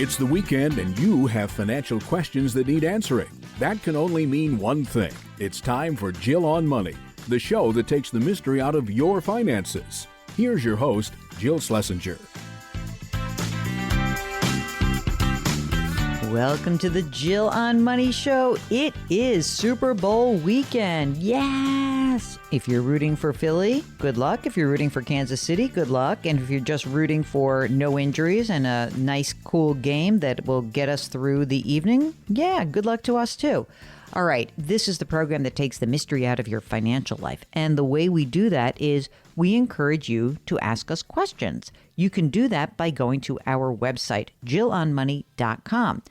It's the weekend and you have financial questions that need answering. That can only mean one thing. It's time for Jill on Money, the show that takes the mystery out of your finances. Here's your host, Jill Schlesinger. Welcome to the Jill on Money Show. It is Super Bowl weekend. Yes! If you're rooting for Philly, good luck. If you're rooting for Kansas City, good luck. And if you're just rooting for no injuries and a nice, cool game that will get us through the evening, yeah, good luck to us too. All right, this is the program that takes the mystery out of your financial life. And the way we do that is we encourage you to ask us questions. You can do that by going to our website, jillonmoney.com.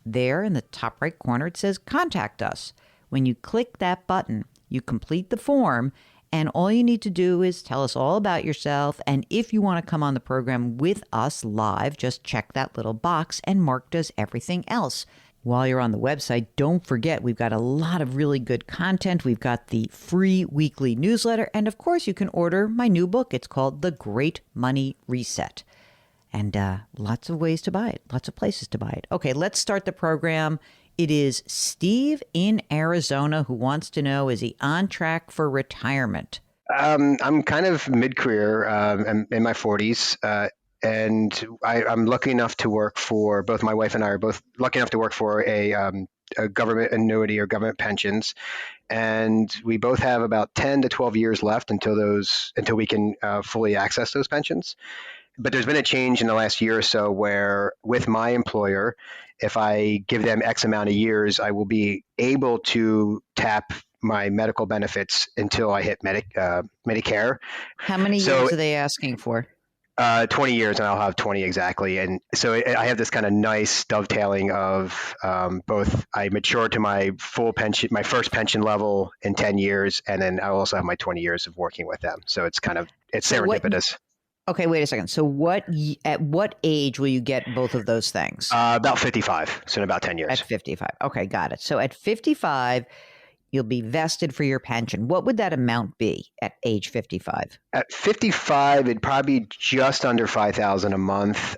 There in the top right corner, it says Contact Us. When you click that button, you complete the form, and all you need to do is tell us all about yourself. And if you want to come on the program with us live, just check that little box, and Mark does everything else. While you're on the website, don't forget, we've got a lot of really good content. We've got the free weekly newsletter, and of course, you can order my new book. It's called The Great Money Reset. And lots of ways to buy it, lots of places to buy it. Okay, let's start the program. It is Steve in Arizona who wants to know, is he on track for retirement? I'm kind of mid-career. I'm in my 40s, and I'm lucky enough to work for, both my wife and I are both lucky enough to work for a government annuity or government pensions. And we both have about 10 to 12 years left until we can fully access those pensions. But there's been a change in the last year or so where with my employer, if I give them X amount of years, I will be able to tap my medical benefits until I hit Medicare. How many years are they asking for? 20 years, and I'll have 20 exactly. And so I have this kind of nice dovetailing of both I mature to my full pension, my first pension level in 10 years, and then I also have my 20 years of working with them. So it's serendipitous. Okay, wait a second. So at what age will you get both of those things? About 55, so in about 10 years. At 55. Okay, got it. So at 55, you'll be vested for your pension. What would that amount be at age 55? At 55, it'd probably be just under $5,000 a month.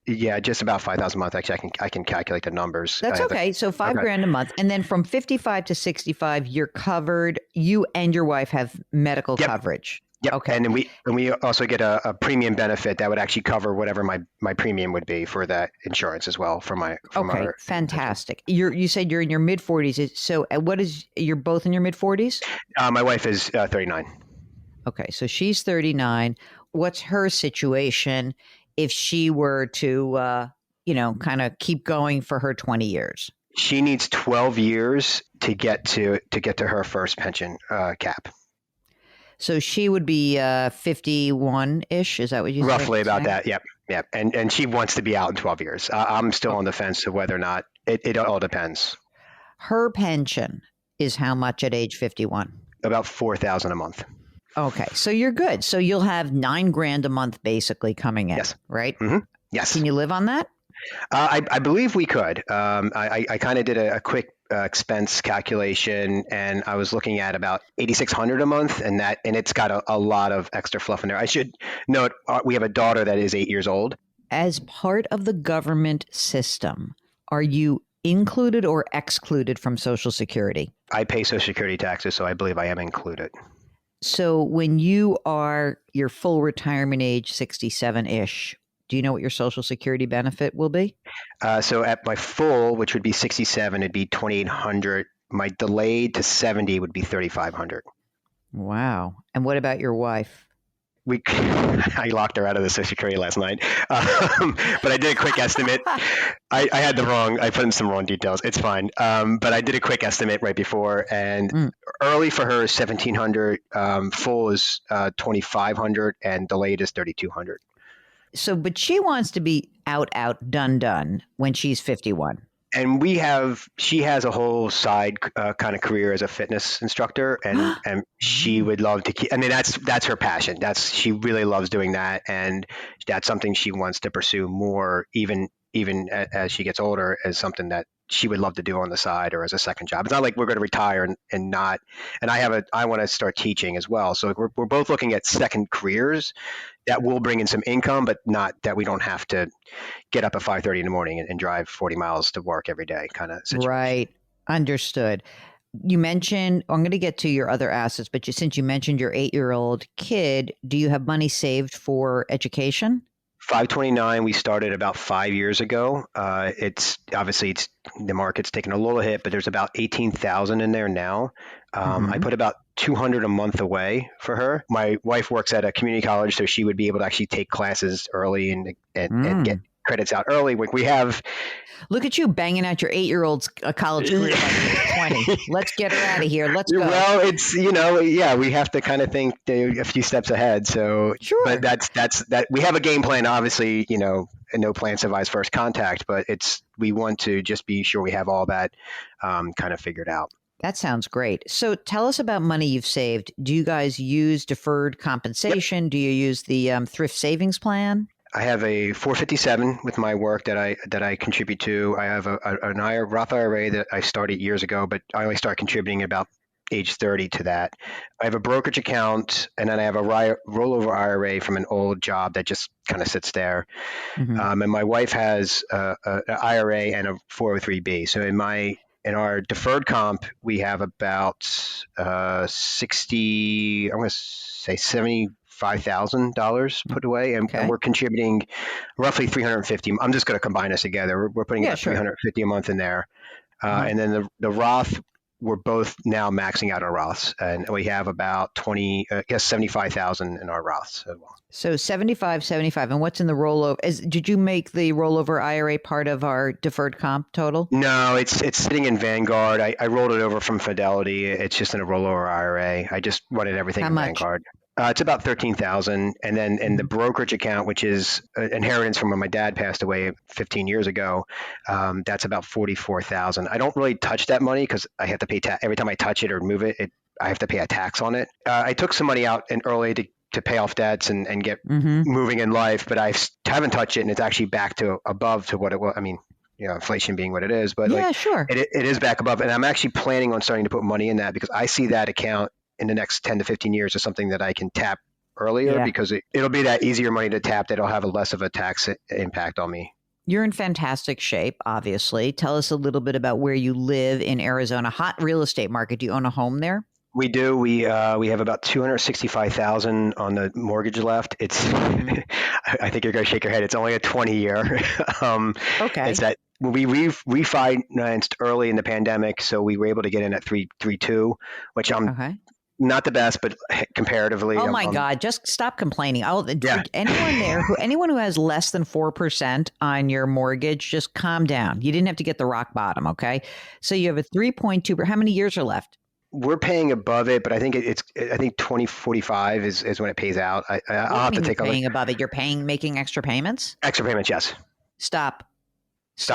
Yeah, just about $5,000 a month. Actually, I can calculate the numbers. That's okay. So $5,000 a month. And then from 55 to 65, you're covered. You and your wife have medical coverage. Yep. Okay. And then we also get a premium benefit that would actually cover whatever my premium would be for that insurance as well Okay, fantastic. You said you're in your mid 40s. So you're both in your mid 40s? My wife is 39. Okay, so she's 39. What's her situation if she were to kind of keep going for her 20 years? She needs 12 years to get to her first pension cap. So she would be 51-ish. Is that what you said? Roughly about that. Yep. And she wants to be out in 12 years. I'm still on the fence of whether or not. It all depends. Her pension is how much at age 51? About $4,000 a month. Okay, so you're good. So you'll have $9,000 a month basically coming in. Yes. Right? Mm-hmm. Yes. Can you live on that? I believe we could. I kind of did a quick expense calculation, and I was looking at about $8,600 a month, and it's got a lot of extra fluff in there. I should note we have a daughter that is 8 years old. As part of the government system, are you included or excluded from Social Security? I pay Social Security taxes, so I believe I am included. So when you are your full retirement age, 67-ish, do you know what your Social Security benefit will be? So at my full, which would be 67, it'd be $2,800. My delayed to 70 would be $3,500. Wow. And what about your wife? I locked her out of the Social Security last night, but I did a quick estimate. I put in some wrong details. It's fine. But I did a quick estimate right before, and early for her is $1,700, full is $2,500, and delayed is $3,200. So, but she wants to be out, done when she's 51. And she has a whole side kind of career as a fitness instructor, and she would love to keep. I mean, that's her passion. She really loves doing that, and that's something she wants to pursue more, even as she gets older, as something that she would love to do on the side or as a second job. It's not like we're going to retire and not. And I want to start teaching as well. So we're both looking at second careers that will bring in some income, but not that we don't have to get up at 5:30 in the morning and drive 40 miles to work every day kind of situation. Right. Understood. You mentioned, I'm going to get to your other assets, but since you mentioned your 8-year-old kid, do you have money saved for education? 529 we started about 5 years ago. It's the market's taken a little hit, but there's about 18,000 in there now. I put about 200 a month away for her. My wife works at a community college, so she would be able to actually take classes early and get credits out early. We have. Look at you banging out your 8-year-old's college career by 20. Let's get her out of here. Let's go. Well, it's, we have to kind of think a few steps ahead. So, sure. But that's we have a game plan, obviously, and no plan survives first contact, but we want to just be sure we have all that kind of figured out. That sounds great. So tell us about money you've saved. Do you guys use deferred compensation? Yep. Do you use the thrift savings plan? I have a 457 with my work that I contribute to. I have an Roth IRA that I started years ago, but I only started contributing about age 30 to that. I have a brokerage account, and then I have a rollover IRA from an old job that just kind of sits there. And my wife has an IRA and a 403B. So in our deferred comp, we have about 60, I'm going to say $75,000 put away, and we're contributing roughly 350. I'm just going to combine this together. We're putting about 350 a month in there, and then the Roth. We're both now maxing out our Roths, and we have about 75,000 in our Roths as well. So 75. And what's in the rollover? Did you make the rollover IRA part of our deferred comp total? No, it's sitting in Vanguard. I rolled it over from Fidelity. It's just in a rollover IRA. I just wanted everything in Vanguard. It's about 13,000, and then in the brokerage account, which is inheritance from when my dad passed away 15 years ago, that's about 44,000. I don't really touch that money because I have to pay every time I touch it or move it. I have to pay a tax on it. I took some money out early to pay off debts and get moving in life, but I haven't touched it, and it's actually back to above to what it was. I mean, inflation being what it is, but it is back above, and I'm actually planning on starting to put money in that because I see that account in the next 10 to 15 years is something that I can tap earlier because it'll be that easier money to tap that'll have a less of a tax impact on me. You're in fantastic shape, obviously. Tell us a little bit about where you live in Arizona. Hot real estate market. Do you own a home there? We do. We have about $265,000 on the mortgage left. It's I think you're going to shake your head. It's only a 20-year. It's that we refinanced early in the pandemic, so we were able to get in at 3.2, which I'm not the best, but comparatively. Oh my God! Just stop complaining. Anyone who has less than 4% on your mortgage, just calm down. You didn't have to get the rock bottom, okay? So you have a 3.2. How many years are left? We're paying above it, but I think I think 2045 is when it pays out. I'll have to take a look. Paying above it, you're making extra payments. Extra payments, yes. Stop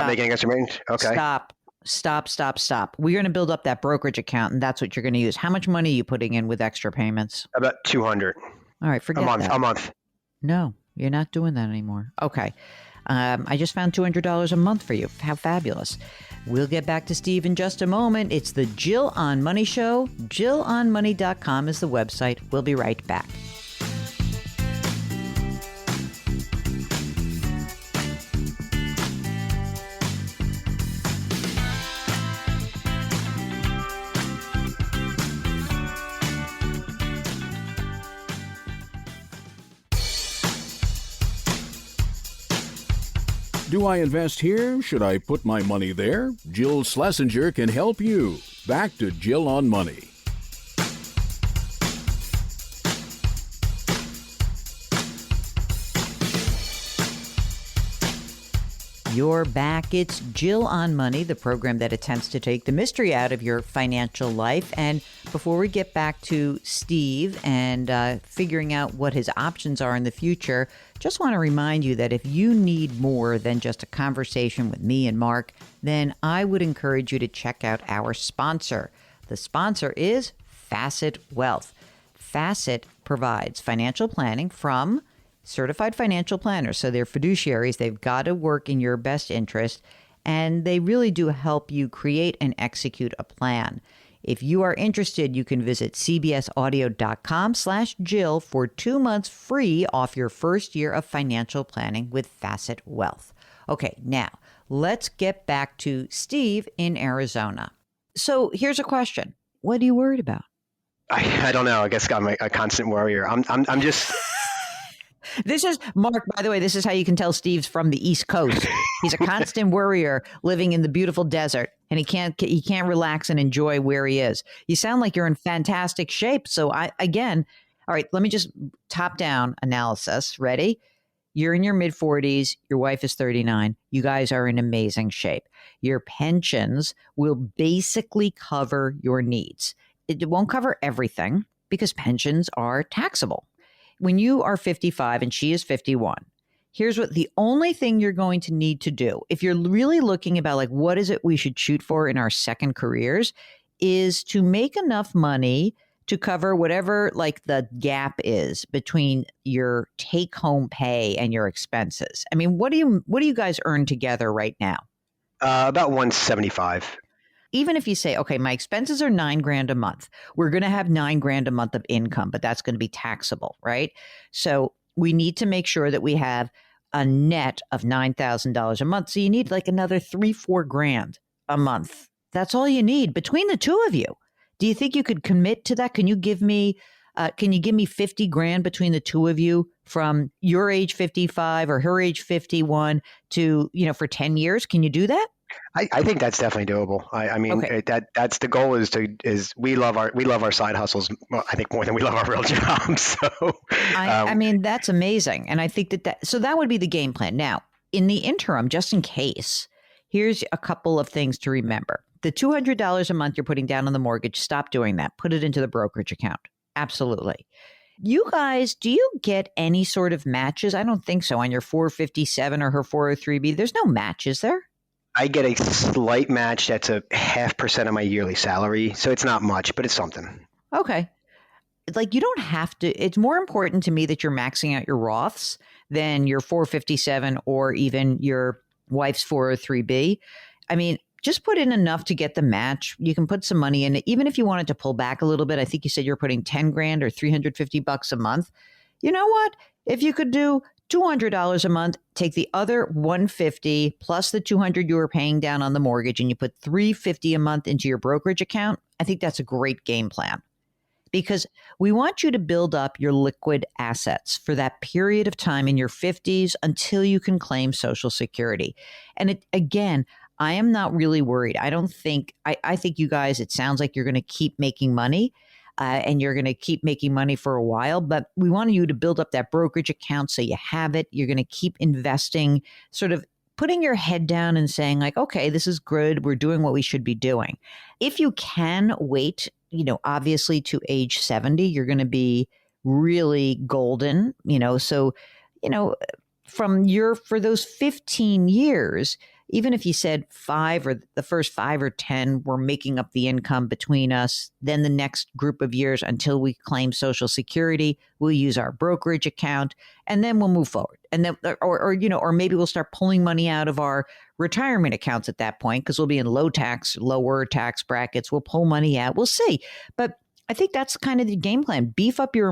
making extra payments. Okay. Stop. We're going to build up that brokerage account, and that's what you're going to use. How much money are you putting in with extra payments? About 200. All right, forget that. A month. No, you're not doing that anymore. Okay. I just found $200 a month for you. How fabulous. We'll get back to Steve in just a moment. It's the Jill on Money Show. JillOnMoney.com is the website. We'll be right back. Do I invest here? Should I put my money there? Jill Schlesinger can help you. Back to Jill on Money. You're back. It's Jill on Money, the program that attempts to take the mystery out of your financial life. And before we get back to Steve and figuring out what his options are in the future, just want to remind you that if you need more than just a conversation with me and Mark, then I would encourage you to check out our sponsor. The sponsor is Facet Wealth. Facet provides financial planning from certified financial planners. So they're fiduciaries. They've got to work in your best interest. and they really do help you create and execute a plan. If you are interested, you can visit cbsaudio.com/Jill for 2 months free off your first year of financial planning with Facet Wealth. Okay, now let's get back to Steve in Arizona. So here's a question. What are you worried about? I don't know. I guess I'm a constant worrier. I'm just. This is Mark, by the way, this is how you can tell Steve's from the East Coast. He's a constant worrier living in the beautiful desert, and he can't relax and enjoy where he is. You sound like you're in fantastic shape. So all right, let me just top down analysis. Ready? You're in your mid 40s. Your wife is 39. You guys are in amazing shape. Your pensions will basically cover your needs. It won't cover everything because pensions are taxable. When you are 55 and she is 51, here's what the only thing you're going to need to do, if you're really looking about like what is it we should shoot for in our second careers, is to make enough money to cover whatever like the gap is between your take home pay and your expenses. I mean, what do you guys earn together right now? About 175. Even if you say, okay, my expenses are $9,000 a month, we're going to have $9,000 a month of income, but that's going to be taxable, right? So we need to make sure that we have a net of $9,000 a month. So you need like another $3,000-4,000 a month. That's all you need between the two of you. Do you think you could commit to that? Can you give me $50,000 between the two of you from your age 55 or her age 51 to, for 10 years? Can you do that? I think that's definitely doable. I mean, Okay. That's the goal is we love our side hustles. Well, I think more than we love our real jobs. So, I mean, that's amazing. And I think so that would be the game plan. Now, in the interim, just in case, here's a couple of things to remember. The $200 a month you're putting down on the mortgage, stop doing that. Put it into the brokerage account. Absolutely. You guys, do you get any sort of matches? I don't think so on your 457 or her 403B. There's no match, is there? I get a slight match that's a 0.5% of my yearly salary. So it's not much, but it's something. Okay. Like you don't have to, it's more important to me that you're maxing out your Roths than your 457 or even your wife's 403B. I mean, just put in enough to get the match. You can put some money in it. Even if you wanted to pull back a little bit, I think you said you're putting $10,000 or $350 a month. You know what? If you could do $200 a month, take the other $150 plus the $200 you were paying down on the mortgage, and you put $350 a month into your brokerage account. I think that's a great game plan because we want you to build up your liquid assets for that period of time in your 50s until you can claim Social Security. And again, I am not really worried. I think you guys, it sounds like you're going to keep making money. And you're going to keep making money for a while, but we want you to build up that brokerage account so you have it. You're going to keep investing, sort of putting your head down and saying like, okay, this is good. We're doing what we should be doing. If you can wait, obviously to age 70, you're going to be really golden, so, for those 15 years, even if you said 5 or the first 5 or 10 were making up the income between us, then the next group of years until we claim Social Security, we'll use our brokerage account and then we'll move forward. And then, or maybe we'll start pulling money out of our retirement accounts at that point because we'll be in lower tax brackets. We'll pull money out. We'll see. But I think that's kind of the game plan. Beef up your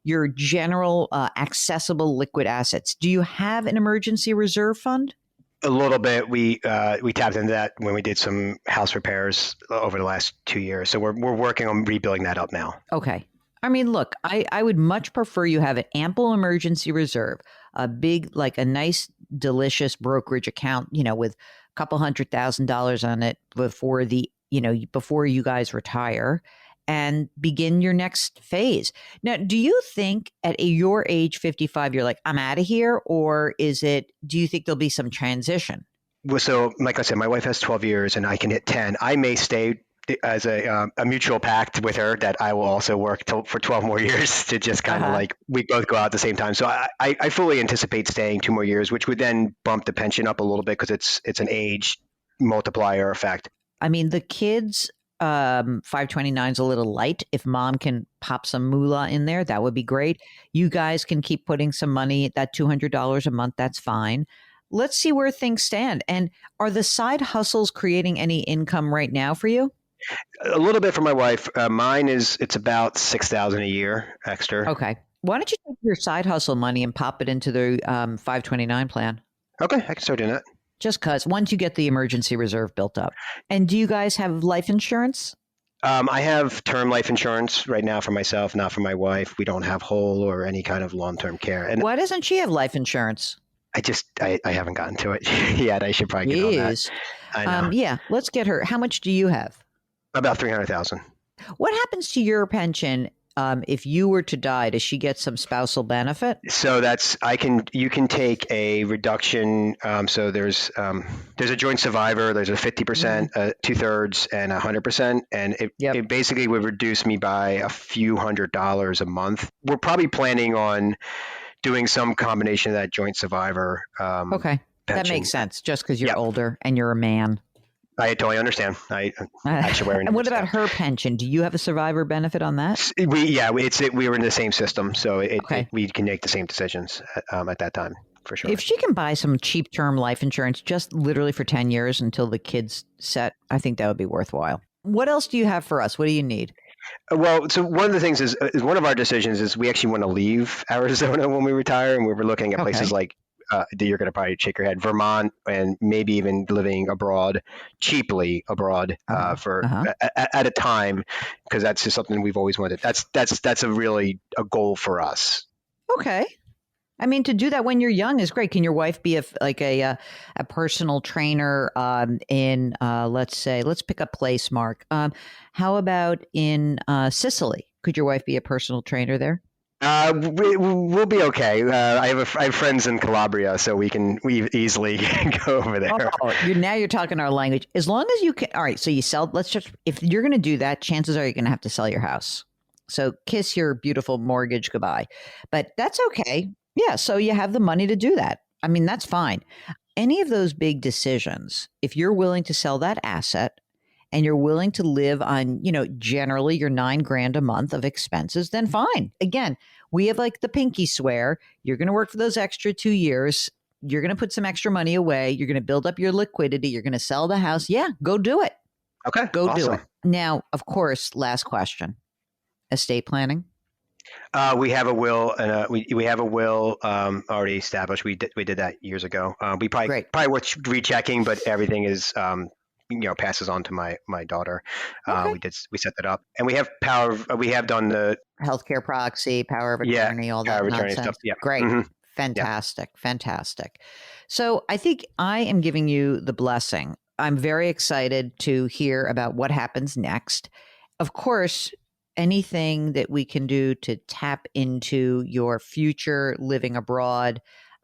your general accessible liquid assets. Do you have an emergency reserve fund? A little bit. We tapped into that when we did some house repairs over the last 2 years. So we're working on rebuilding that up now. Okay. I mean, look, I would much prefer you have an ample emergency reserve, a big, like a nice, delicious brokerage account, with a couple $100,000 on it before before you guys retire and begin your next phase. Now, do you think at your age 55, you're like, I'm out of here? Or do you think there'll be some transition? Well, so like I said, my wife has 12 years and I can hit 10. I may stay as a mutual pact with her that I will also work for 12 more years to just kind of like we both go out at the same time. So I fully anticipate staying 2 more years, which would then bump the pension up a little bit because it's an age multiplier effect. I mean, the kids, 529 is a little light. If mom can pop some moolah in there, that would be great. You guys can keep putting some money, that $200 a month, that's fine. let's see where things stand. And are the side hustles creating any income right now for you? A little bit for my wife. Mine it's about 6,000 a year extra. Okay. Why don't you take your side hustle money and pop it into the 529 plan? Okay, I can start doing that. Just because once you get the emergency reserve built up. And do you guys have life insurance? I have term life insurance right now for myself, not for my wife. We don't have whole or any kind of long-term care. And Why doesn't she have life insurance? I haven't gotten to it yet. I should probably get on that. Jeez. I know. Yeah, let's get her. How much do you have? About 300,000. What happens to your pension if you were to die? Does she get some spousal benefit? So you can take a reduction. So there's a joint survivor. There's a 50%, 2/3, and 100%, and it basically would reduce me by a few $100s a month. We're probably planning on doing some combination of that joint survivor. Okay, that pension. makes sense. Just because you're older and you're a man. I totally understand. I actually wear. And what about her pension? Do you have a survivor benefit on that? We were in the same system, so we can make the same decisions at that time for sure. If she can buy some cheap term life insurance, just literally for 10 years until the kid's set, I think that would be worthwhile. What else do you have for us? What do you need? Well, so one of the things is one of our decisions is we actually want to leave Arizona when we retire, and we were looking at places like. That you're going to probably shake your head, Vermont, and maybe even living abroad, cheaply abroad at a time, because that's just something we've always wanted. That's a goal for us. Okay. I mean, to do that when you're young is great. Can your wife be a personal trainer in, let's pick a place, Mark. How about in Sicily? Could your wife be a personal trainer there? We'll be okay. I have friends in Calabria, so we easily go over there. Oh, now you're talking our language. As long as you can. All right. So you sell. If you're going to do that, chances are you're going to have to sell your house. So kiss your beautiful mortgage goodbye. But that's okay. Yeah. So you have the money to do that. I mean, that's fine. Any of those big decisions, if you're willing to sell that asset, and you're willing to live on, generally your $9,000 a month of expenses, then fine. Again, we have like the pinky swear. You're going to work for those extra 2 years. You're going to put some extra money away. You're going to build up your liquidity. You're going to sell the house. Yeah, go do it. Okay. Go do it. Now, of course, last question. Estate planning? We have a will, and we have a will already established. We did that years ago. We probably worth rechecking, but everything is passes on to my daughter. Okay. We set that up, and we have we have done the healthcare proxy, power of attorney, all that power of attorney nonsense. stuff. Yeah, great, fantastic. So I think I am giving you the blessing. I'm very excited to hear about what happens next. Of course, anything that we can do to tap into your future living abroad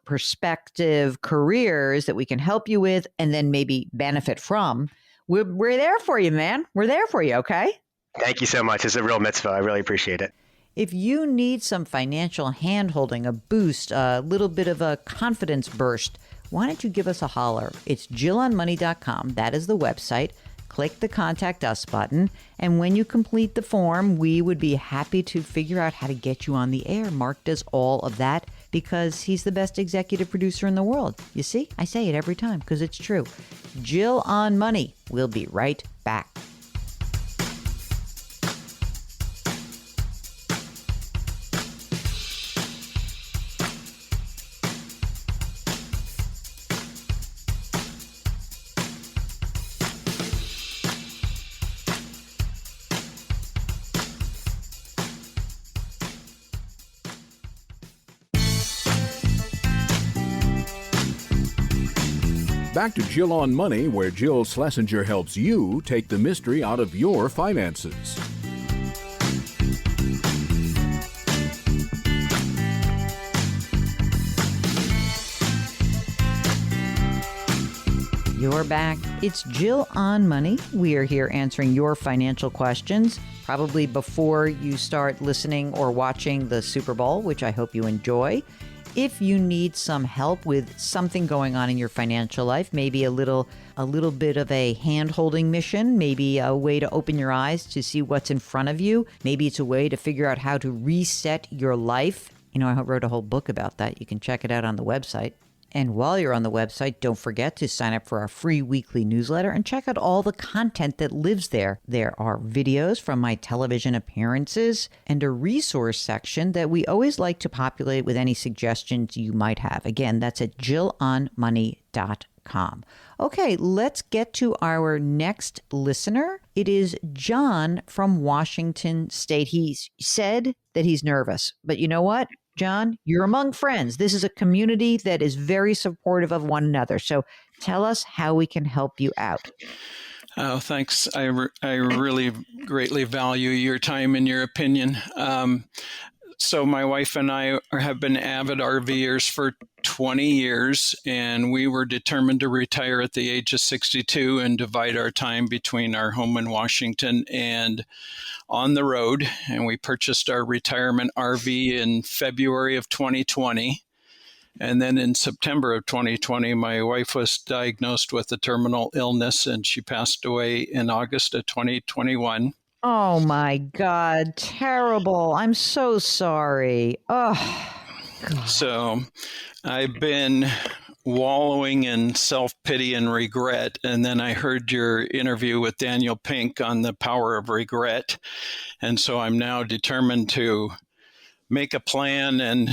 perspective, careers that we can help you with, and then maybe benefit from. We're there for you, man. We're there for you, okay? Thank you so much. It's a real mitzvah. I really appreciate it. If you need some financial handholding, a boost, a little bit of a confidence burst, why don't you give us a holler? It's jillonmoney.com. That is the website. Click the Contact Us button. And when you complete the form, we would be happy to figure out how to get you on the air. Mark does all of that because he's the best executive producer in the world. You see, I say it every time because it's true. Jill on Money. We'll be right back. Back to Jill on Money, where Jill Schlesinger helps you take the mystery out of your finances. You're back. It's Jill on Money. We are here answering your financial questions, probably before you start listening or watching the Super Bowl, which I hope you enjoy. If you need some help with something going on in your financial life, maybe a little bit of a hand-holding mission, maybe a way to open your eyes to see what's in front of you, maybe it's a way to figure out how to reset your life. I wrote a whole book about that. You can check it out on the website. And while you're on the website, don't forget to sign up for our free weekly newsletter and check out all the content that lives there. There are videos from my television appearances and a resource section that we always like to populate with any suggestions you might have. Again, that's at jillonmoney.com. Okay, let's get to our next listener. It is John from Washington State. He said that he's nervous, but you know what? John, you're among friends. This is a community that is very supportive of one another. So tell us how we can help you out. Oh, thanks. I really greatly value your time and your opinion. So my wife and I have been avid RVers for 20 years, and we were determined to retire at the age of 62 and divide our time between our home in Washington and on the road. And we purchased our retirement RV in February of 2020. And then in September of 2020, my wife was diagnosed with a terminal illness, and she passed away in August of 2021. Oh my God, terrible. I'm so sorry. Oh, God. So I've been wallowing in self-pity and regret. And then I heard your interview with Daniel Pink on the power of regret. And so I'm now determined to make a plan and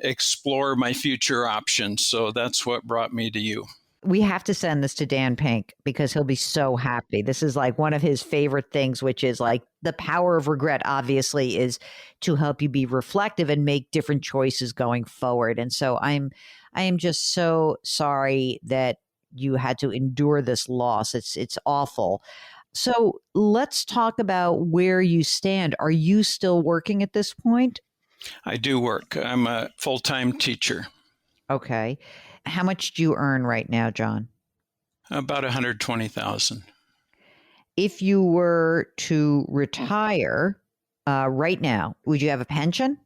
explore my future options. So that's what brought me to you. We have to send this to Dan Pink because he'll be so happy. This is like one of his favorite things, which is like the power of regret, obviously, is to help you be reflective and make different choices going forward. And so I am just so sorry that you had to endure this loss. It's awful. So let's talk about where you stand. Are you still working at this point? I do work. I'm a full-time teacher. Okay. How much do you earn right now, John? About $120,000. If you were to retire right now, would you have a pension?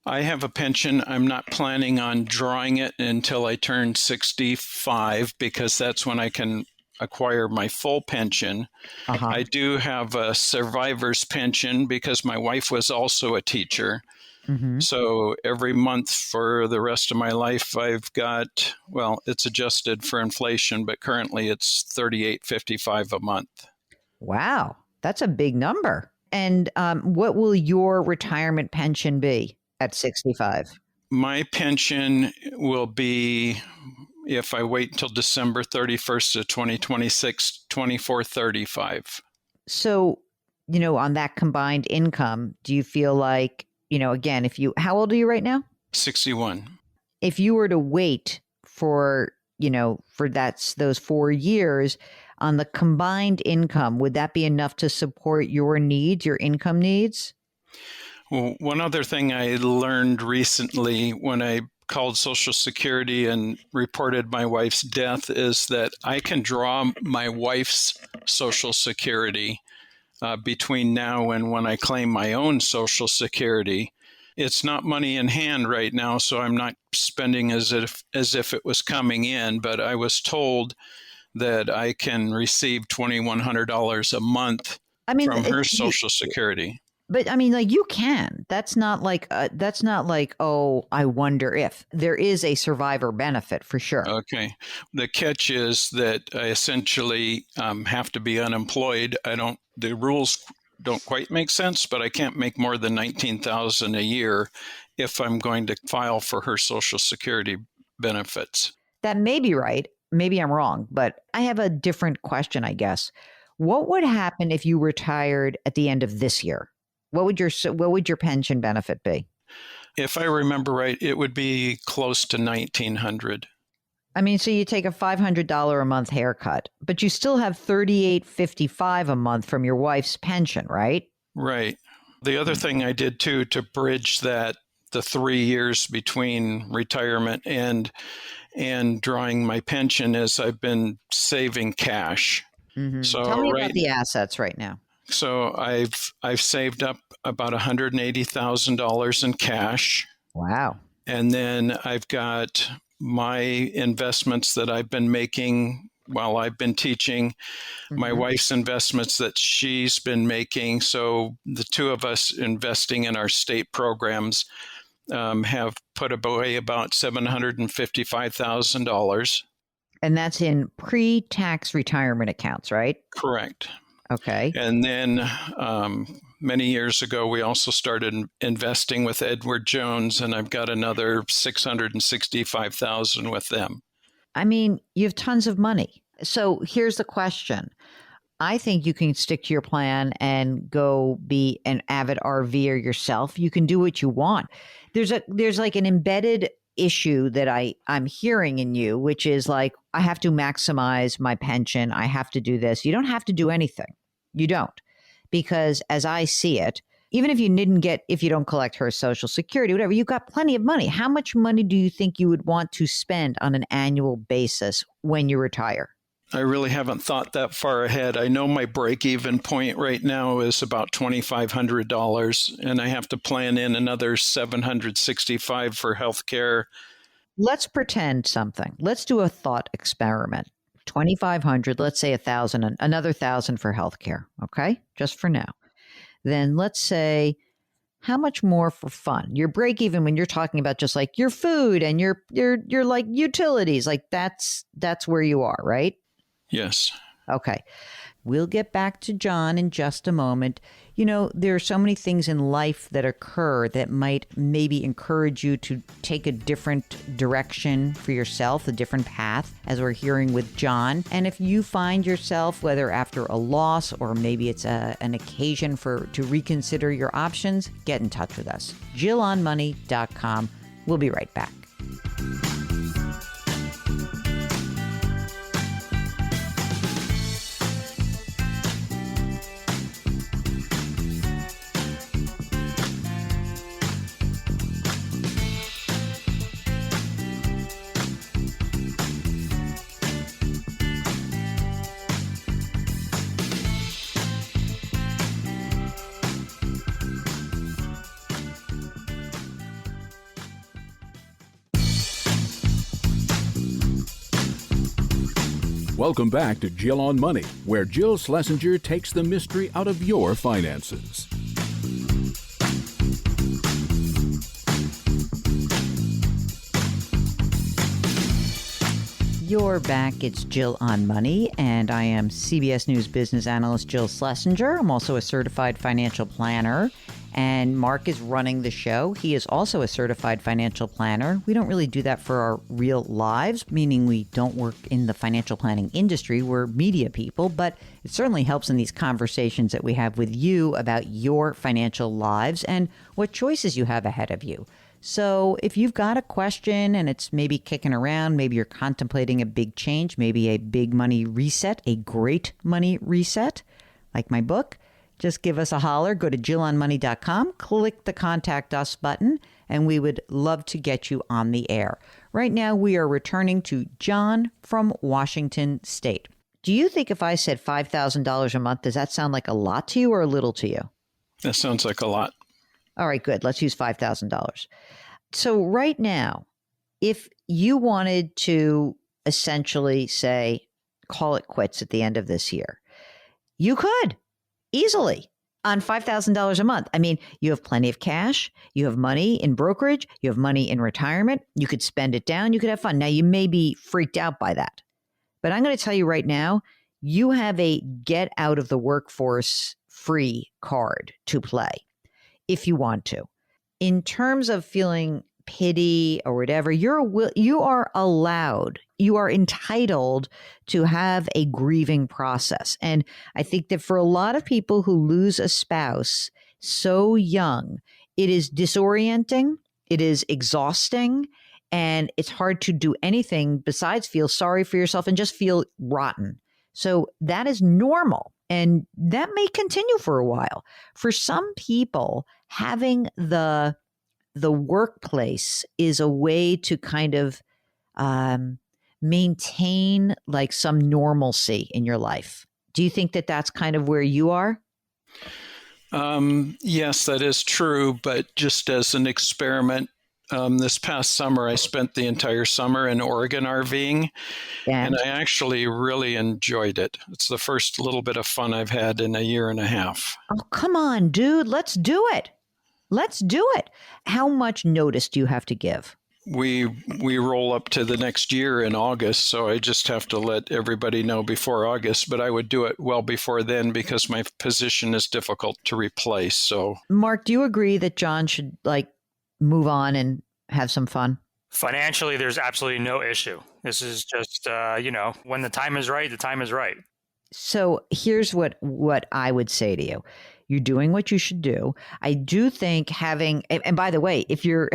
I have a pension. I'm not planning on drawing it until I turn 65 because that's when I can acquire my full pension. Uh-huh. I do have a survivor's pension because my wife was also a teacher. Mm-hmm. So every month for the rest of my life, I've got, well, it's adjusted for inflation, but currently it's $38.55 a month. Wow, that's a big number. And what will your retirement pension be at 65? My pension will be, if I wait until December 31st of 2026, $24.35. So, on that combined income, do you feel like, again, how old are you right now? 61. If you were to wait for those 4 years on the combined income, would that be enough to support your needs, your income needs? Well, one other thing I learned recently when I called Social Security and reported my wife's death is that I can draw my wife's Social Security between now and when I claim my own Social Security. It's not money in hand right now, so I'm not spending as if it was coming in, but I was told that I can receive $2,100 a month from her Social Security. But you can. That's not like, oh, I wonder if. There is a survivor benefit for sure. Okay. The catch is that I essentially have to be unemployed. The rules don't quite make sense, but I can't make more than $19,000 a year if I'm going to file for her Social Security benefits. That may be right. Maybe I'm wrong, but I have a different question, I guess. What would happen if you retired at the end of this year? What would your pension benefit be? If I remember right, it would be close to $1,900. So you take a $500 a month haircut, but you still have $38.55 a month from your wife's pension, right? Right. The other thing I did too to bridge the 3 years between retirement and drawing my pension is I've been saving cash. Mm-hmm. So tell me about the assets right now. So I've saved up about $180,000 in cash. Wow. And then I've got my investments that I've been making while I've been teaching, my wife's investments that she's been making. So the two of us investing in our state programs. have put away about $755,000. And that's in pre-tax retirement accounts, right? Correct. Okay. And then many years ago, we also started investing with Edward Jones, and I've got another $665,000 with them. I mean, you have tons of money. So here's the question. I think you can stick to your plan and go be an avid RVer yourself. You can do what you want. There's like an embedded issue that I'm hearing in you, which is like, I have to maximize my pension. I have to do this. You don't have to do anything. You don't. Because as I see it, even if you don't collect her Social Security, whatever, you've got plenty of money. How much money do you think you would want to spend on an annual basis when you retire? I really haven't thought that far ahead. I know my break-even point right now is about $2,500, and I have to plan in another $765 for healthcare. Let's pretend something. Let's do a thought experiment. 2,500, let's say 1,000, another 1,000 for healthcare. Okay, just for now. Then let's say, how much more for fun? Your break even when you're talking about just like your food and your like utilities, like that's where you are, right? Yes. Okay. We'll get back to John in just a moment. You know, there are so many things in life that occur that might maybe encourage you to take a different direction for yourself, a different path, as we're hearing with John. And if you find yourself, whether after a loss or maybe it's an occasion to reconsider your options, get in touch with us. JillOnMoney.com. We'll be right back. Welcome back to Jill on Money, where Jill Schlesinger takes the mystery out of your finances. You're back. It's Jill on Money, and I am CBS News business analyst Jill Schlesinger. I'm also a certified financial planner, and Mark is running the show. He is also a certified financial planner. We don't really do that for our real lives, meaning we don't work in the financial planning industry. We're media people, but it certainly helps in these conversations that we have with you about your financial lives and what choices you have ahead of you. So if you've got a question and it's maybe kicking around, maybe you're contemplating a big change, maybe a big money reset, a great money reset, like my book, just give us a holler. Go to JillOnMoney.com, click the Contact Us button, and we would love to get you on the air. Right now, we are returning to John from Washington State. Do you think if I said $5,000 a month, does that sound like a lot to you or a little to you? That sounds like a lot. All right, good. Let's use $5,000. So right now, if you wanted to essentially say, call it quits at the end of this year, you could easily on $5,000 a month. I mean, you have plenty of cash. You have money in brokerage. You have money in retirement. You could spend it down. You could have fun. Now, you may be freaked out by that, but I'm going to tell you right now, you have a get out of the workforce free card to play if you want to. In terms of feeling pity or whatever, you are allowed, you are entitled to have a grieving process. And I think that for a lot of people who lose a spouse so young, it is disorienting, it is exhausting, and it's hard to do anything besides feel sorry for yourself and just feel rotten. So that is normal. And that may continue for a while. For some people, having the workplace is a way to kind of maintain like some normalcy in your life. Do you think that that's kind of where you are? Yes, that is true. But just as an experiment, this past summer, I spent the entire summer in Oregon RVing, and I actually really enjoyed it. It's the first little bit of fun I've had in a year and a half. Oh, come on, dude. Let's do it. Let's do it. How much notice do you have to give? We roll up to the next year in August, so I just have to let everybody know before August, but I would do it well before then because my position is difficult to replace. So, Mark, do you agree that John should move on and have some fun? Financially, there's absolutely no issue. This is just, when the time is right, the time is right. So here's what I would say to you. You're doing what you should do. I do think having, and by the way, if you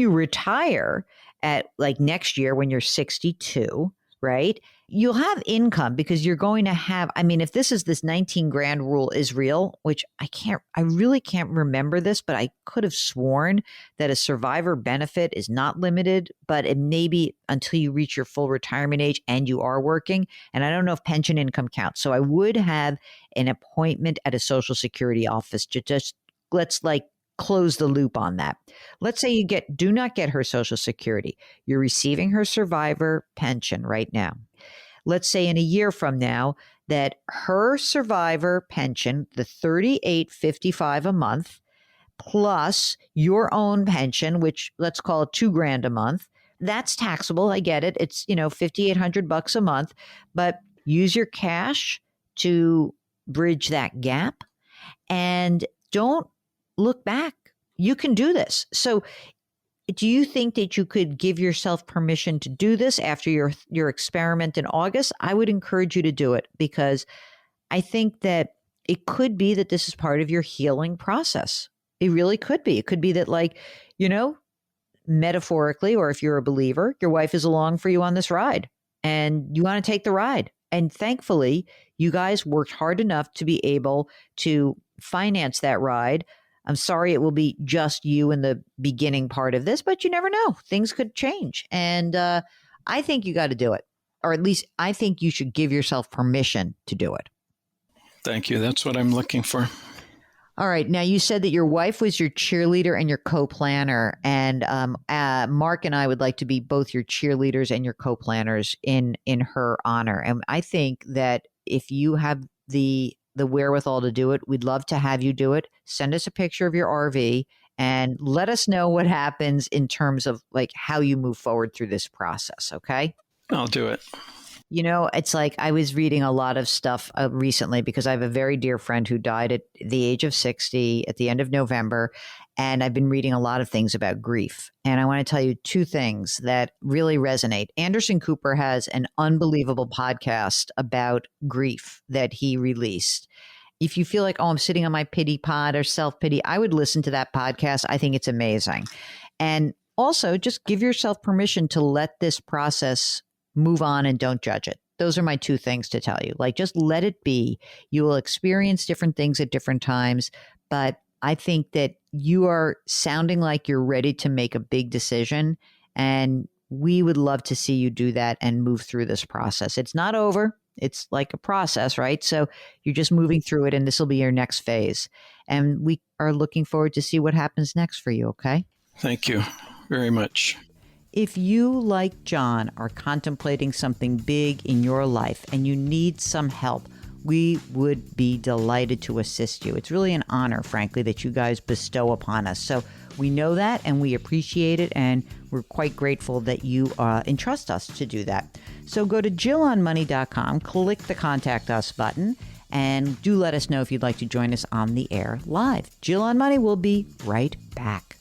retire at next year when you're 62, right, you'll have income because you're going to have, if this 19 grand rule is real, which I really can't remember this, but I could have sworn that a survivor benefit is not limited, but it may be until you reach your full retirement age and you are working. And I don't know if pension income counts. So I would have an appointment at a Social Security office to just, let's close the loop on that. Let's say you do not get her Social Security. You're receiving her survivor pension right now. Let's say in a year from now that her survivor pension, the $38.55 a month, plus your own pension, which let's call it $2,000 a month, that's taxable. I get it. It's, $5,800 a month, but use your cash to bridge that gap and don't look back. You can do this. So do you think that you could give yourself permission to do this after your experiment in August? I would encourage you to do it because I think that it could be that this is part of your healing process. It really could be. It could be that metaphorically, or if you're a believer, your wife is along for you on this ride and you want to take the ride. And thankfully, you guys worked hard enough to be able to finance that ride. I'm sorry it will be just you in the beginning part of this, but you never know. Things could change. And I think you got to do it. Or at least I think you should give yourself permission to do it. thank you. That's what I'm looking for. All right. Now, you said that your wife was your cheerleader and your co-planner. And Mark and I would like to be both your cheerleaders and your co-planners in her honor. And I think that if you have the wherewithal to do it, we'd love to have you do it. Send us a picture of your RV and let us know what happens in terms of how you move forward through this process. Okay. I'll do it. It's I was reading a lot of stuff recently because I have a very dear friend who died at the age of 60 at the end of November. And I've been reading a lot of things about grief. And I want to tell you two things that really resonate. Anderson Cooper has an unbelievable podcast about grief that he released. If you feel I'm sitting on my pity pod or self-pity, I would listen to that podcast. I think it's amazing. And also just give yourself permission to let this process move on and don't judge it. Those are my two things to tell you. Just let it be. You will experience different things at different times, but I think that you are sounding like you're ready to make a big decision, and we would love to see you do that and move through this process. It's not over. It's like a process, right? So you're just moving through it, and this will be your next phase. And we are looking forward to see what happens next for you, okay? Thank you very much. If you, like John, are contemplating something big in your life and you need some help, we would be delighted to assist you. It's really an honor, frankly, that you guys bestow upon us. So we know that and we appreciate it, and we're quite grateful that you entrust us to do that. So go to JillOnMoney.com, click the Contact Us button, and do let us know if you'd like to join us on the air live. Jill on Money will be right back.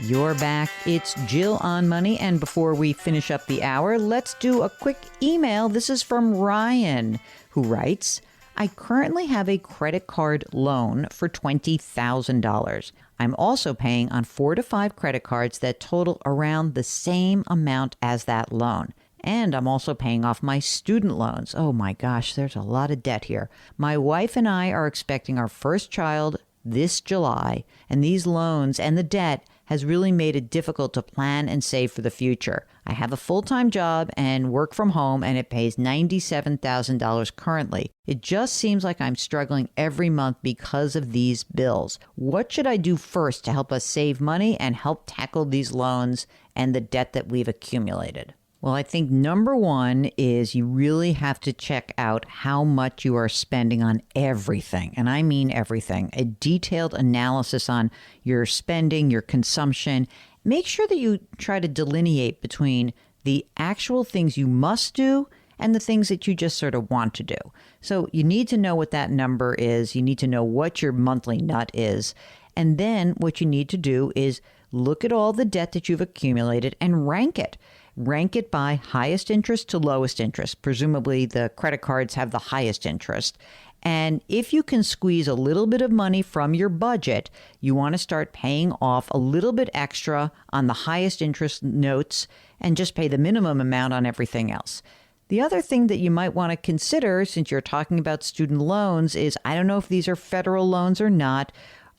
You're back. It's Jill on Money. And before we finish up the hour, let's do a quick email. This is from Ryan, who writes, I currently have a credit card loan for $20,000. I'm also paying on 4 to 5 credit cards that total around the same amount as that loan. And I'm also paying off my student loans. Oh my gosh, there's a lot of debt here. My wife and I are expecting our first child this July, and these loans and the debt has really made it difficult to plan and save for the future. I have a full-time job and work from home, and it pays $97,000 currently. It just seems like I'm struggling every month because of these bills. What should I do first to help us save money and help tackle these loans and the debt that we've accumulated? Well, I think number one is you really have to check out how much you are spending on everything. And I mean everything. A detailed analysis on your spending, your consumption. Make sure that you try to delineate between the actual things you must do and the things that you just sort of want to do. So you need to know what that number is. You need to know what your monthly nut is. And then what you need to do is look at all the debt that you've accumulated and rank it. Rank it by highest interest to lowest interest. Presumably the credit cards have the highest interest. And if you can squeeze a little bit of money from your budget, you want to start paying off a little bit extra on the highest interest notes and just pay the minimum amount on everything else. The other thing that you might want to consider, since you're talking about student loans, is I don't know if these are federal loans or not.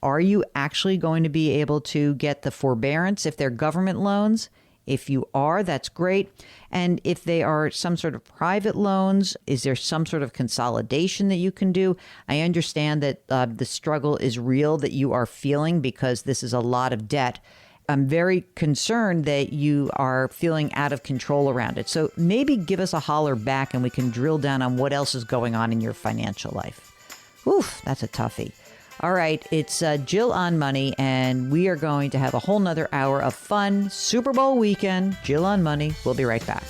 Are you actually going to be able to get the forbearance if they're government loans? If you are, that's great. And if they are some sort of private loans, is there some sort of consolidation that you can do? I understand that the struggle is real that you are feeling because this is a lot of debt. I'm very concerned that you are feeling out of control around it. So maybe give us a holler back and we can drill down on what else is going on in your financial life. Oof, that's a toughie. All right, it's Jill on Money, and we are going to have a whole nother hour of fun Super Bowl weekend. Jill on Money. We'll be right back.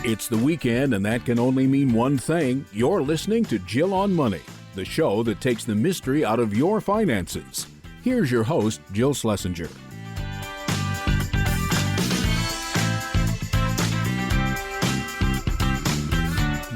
It's the weekend, and that can only mean one thing. You're listening to Jill on Money, the show that takes the mystery out of your finances. Here's your host, Jill Schlesinger.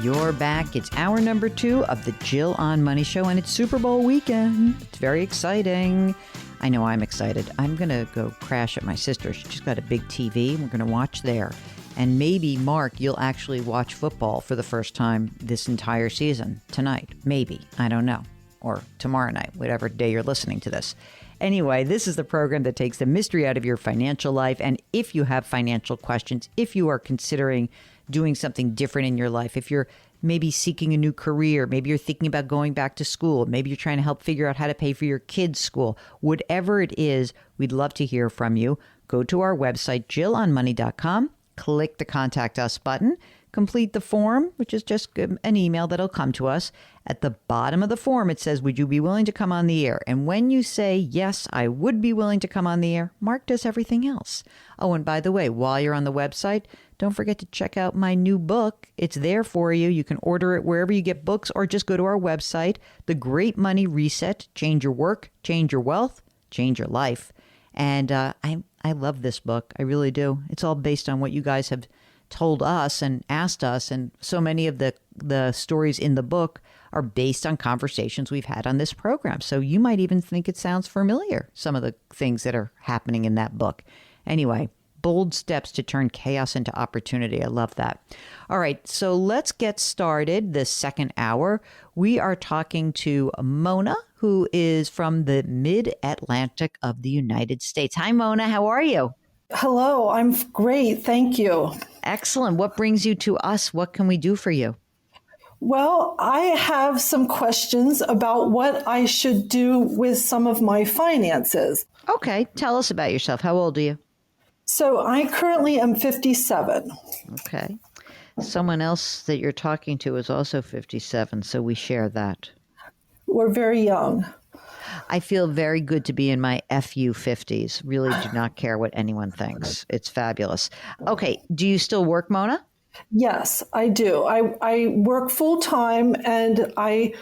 You're back. It's hour number 2 of the Jill on Money show, and it's Super Bowl weekend. It's very exciting. I know I'm excited. I'm going to go crash at my sister's. She just got a big TV. We're going to watch there. And maybe, Mark, you'll actually watch football for the first time this entire season tonight. Maybe. I don't know. Or tomorrow night, whatever day you're listening to this. Anyway, this is the program that takes the mystery out of your financial life. And if you have financial questions, if you are considering doing something different in your life, if you're maybe seeking a new career, maybe you're thinking about going back to school, maybe you're trying to help figure out how to pay for your kids' school, whatever it is, we'd love to hear from you. Go to our website, jillonmoney.com. Click the Contact Us button, complete the form, which is just an email that'll come to us. At the bottom of the form, it says, would you be willing to come on the air? And when you say, yes, I would be willing to come on the air, Mark does everything else. Oh, and by the way, while you're on the website, don't forget to check out my new book. It's there for you. You can order it wherever you get books or just go to our website, The Great Money Reset. Change your work, change your wealth, change your life. And I love this book. I really do. It's all based on what you guys have told us and asked us. And so many of the stories in the book are based on conversations we've had on this program. So you might even think it sounds familiar, some of the things that are happening in that book. Anyway, bold steps to turn chaos into opportunity. I love that. All right, so let's get started this second hour. We are talking to Mona, who is from the mid-Atlantic of the United States. Hi, Mona. How are you? Hello. I'm great. Thank you. Excellent. What brings you to us? What can we do for you? Well, I have some questions about what I should do with some of my finances. Okay. Tell us about yourself. How old are you? So I currently am 57. Okay. Someone else that you're talking to is also 57, so we share that. We're very young. I feel very good to be in my FU 50s. Really do not care what anyone thinks. It's fabulous. Okay. Do you still work, Mona? Yes, I do. I work full time and I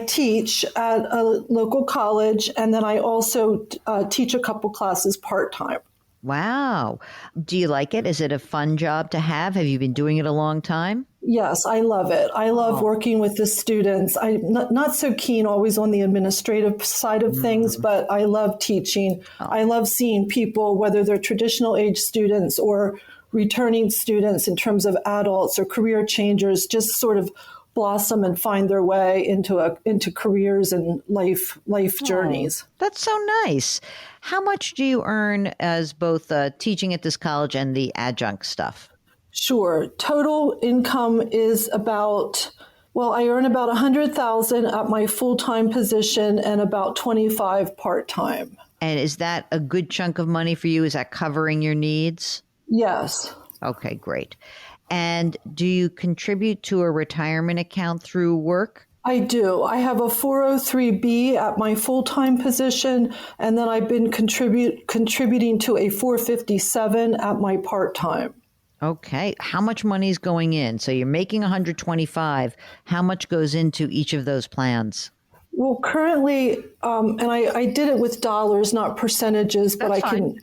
teach at a local college, and then I also teach a couple classes part time. Wow. Do you like it? Is it a fun job to have? Have you been doing it a long time? Yes, I love it. I love working with the students. I'm not so keen always on the administrative side of things, but I love teaching. I love seeing people, whether they're traditional age students or returning students in terms of adults or career changers, just sort of blossom and find their way into careers and life journeys. That's so nice. How much do you earn as both teaching at this college and the adjunct stuff? Sure. Total income is I earn about 100,000 at my full-time position and about 25 part-time. And is that a good chunk of money for you? Is that covering your needs? Yes. Okay, great. And do you contribute to a retirement account through work? I do. I have a 403B at my full-time position, and then I've been contributing to a 457 at my part-time. Okay. How much money is going in? So you're making 125. How much goes into each of those plans? Well, currently, and I did it with dollars, not percentages, but That's fine.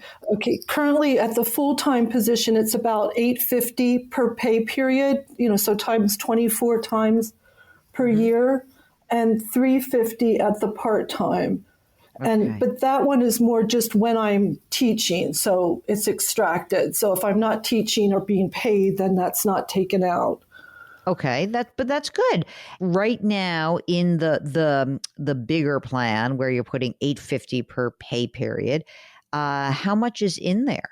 Currently at the full-time position, it's about $850 per pay period, so times 24 times per year, and $350 at the part-time. But that one is more just when I'm teaching, so it's extracted. So if I'm not teaching or being paid, then that's not taken out. Okay, but that's good. Right now, in the bigger plan where you're putting $850 per pay period, how much is in there?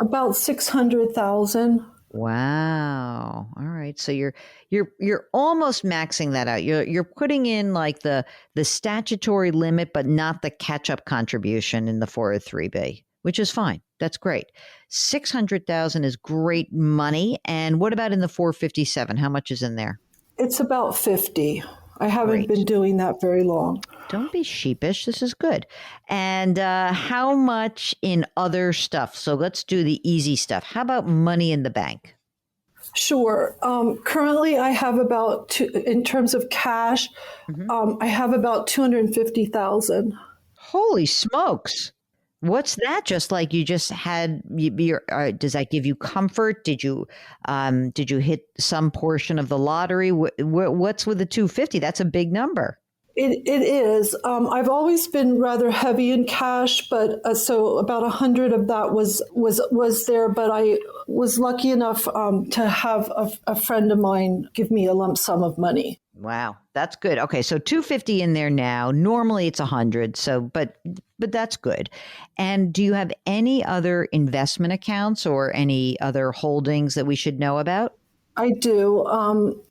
About 600,000. Wow. All right. So you're almost maxing that out. You're putting in like the statutory limit, but not the catch up contribution in the 403B, which is fine. That's great. 600,000 is great money. And what about in the 457? How much is in there? It's about 50. I haven't Great. been doing that very long. Don't be sheepish. This is good. And how much in other stuff? So let's do the easy stuff. How about money in the bank? Sure. Currently, I have in terms of cash, I have about 250,000. Holy smokes. What's that? Just like you just had, does that give you comfort? Did you hit some portion of the lottery? What's with the 250? That's a big number. It is. I've always been rather heavy in cash, but so about 100 of that was there. But I was lucky enough to have a friend of mine give me a lump sum of money. Wow, that's good. Okay, so 250 in there now. Normally it's 100. So, but that's good. And do you have any other investment accounts or any other holdings that we should know about? I do.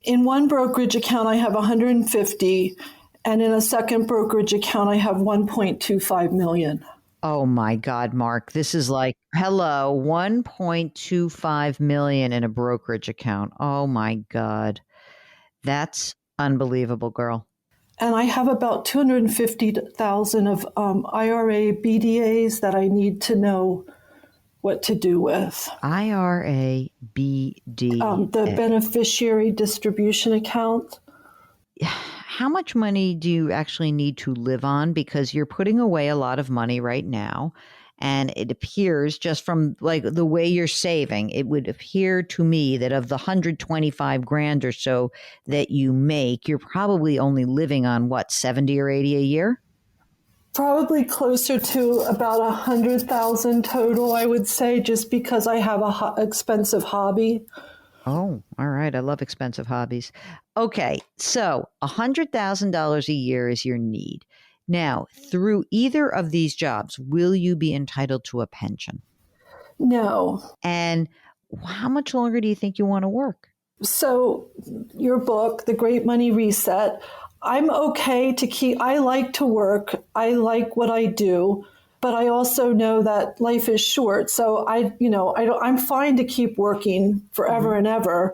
In one brokerage account, I have 150. And in a second brokerage account, I have 1.25 million. Oh my God, Mark, this is like, hello, 1.25 million in a brokerage account. Oh my God. That's unbelievable, girl. And I have about 250,000 of IRA BDAs that I need to know what to do with. IRA BDA. The beneficiary distribution account. How much money do you actually need to live on? Because you're putting away a lot of money right now. And it appears just from like the way you're saving, it would appear to me that of the 125 grand or so that you make, you're probably only living on what, 70 or 80 a year? Probably closer to about 100,000 total, I would say, just because I have a expensive hobby. Oh, all right. I love expensive hobbies. Okay. So $100,000 a year is your need. Now, through either of these jobs, will you be entitled to a pension? No. And how much longer do you think you want to work? So your book, The Great Money Reset, I'm okay to keep, I like to work. I like what I do, but I also know that life is short. So I'm fine to keep working forever and ever.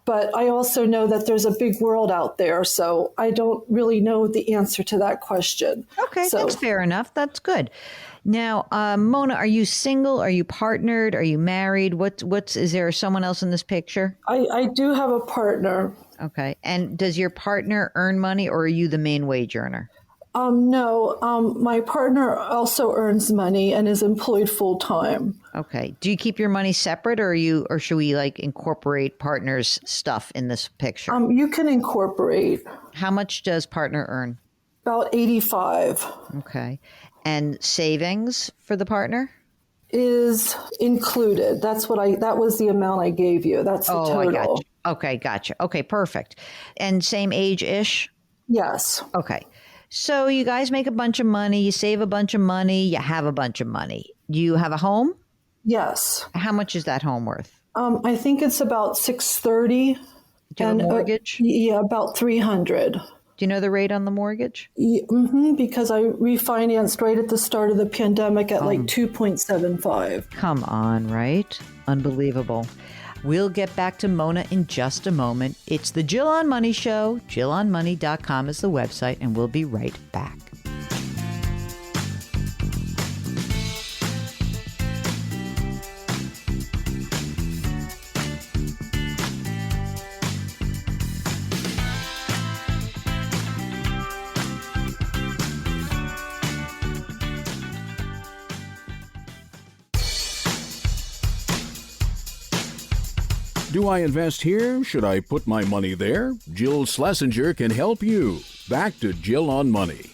But I also know that there's a big world out there. So I don't really know the answer to that question. Okay, so, that's fair enough. That's good. Now, Mona, are you single? Are you partnered? Are you married? Is there someone else in this picture? I do have a partner. Okay. And does your partner earn money, or are you the main wage earner? No, my partner also earns money and is employed full time. Okay. Do you keep your money separate, or should we like incorporate partner's stuff in this picture? You can incorporate. How much does partner earn? About 85. Okay. And savings for the partner? Is included. That was the amount I gave you. That's the total. I got you. Okay, gotcha. Okay, perfect. And same age-ish? Yes. Okay. So you guys make a bunch of money, you save a bunch of money, you have a bunch of money. Do you have a home? Yes. How much is that home worth? I think it's about 630. Do you have a mortgage? Yeah, about 300. Do you know the rate on the mortgage? Because I refinanced right at the start of the pandemic at like 2.75. Come on, right? Unbelievable. We'll get back to Mona in just a moment. It's the Jill on Money Show. JillOnMoney.com is the website, and we'll be right back. Do I invest here? Should I put my money there? Jill Schlesinger can help you. Back to Jill on Money.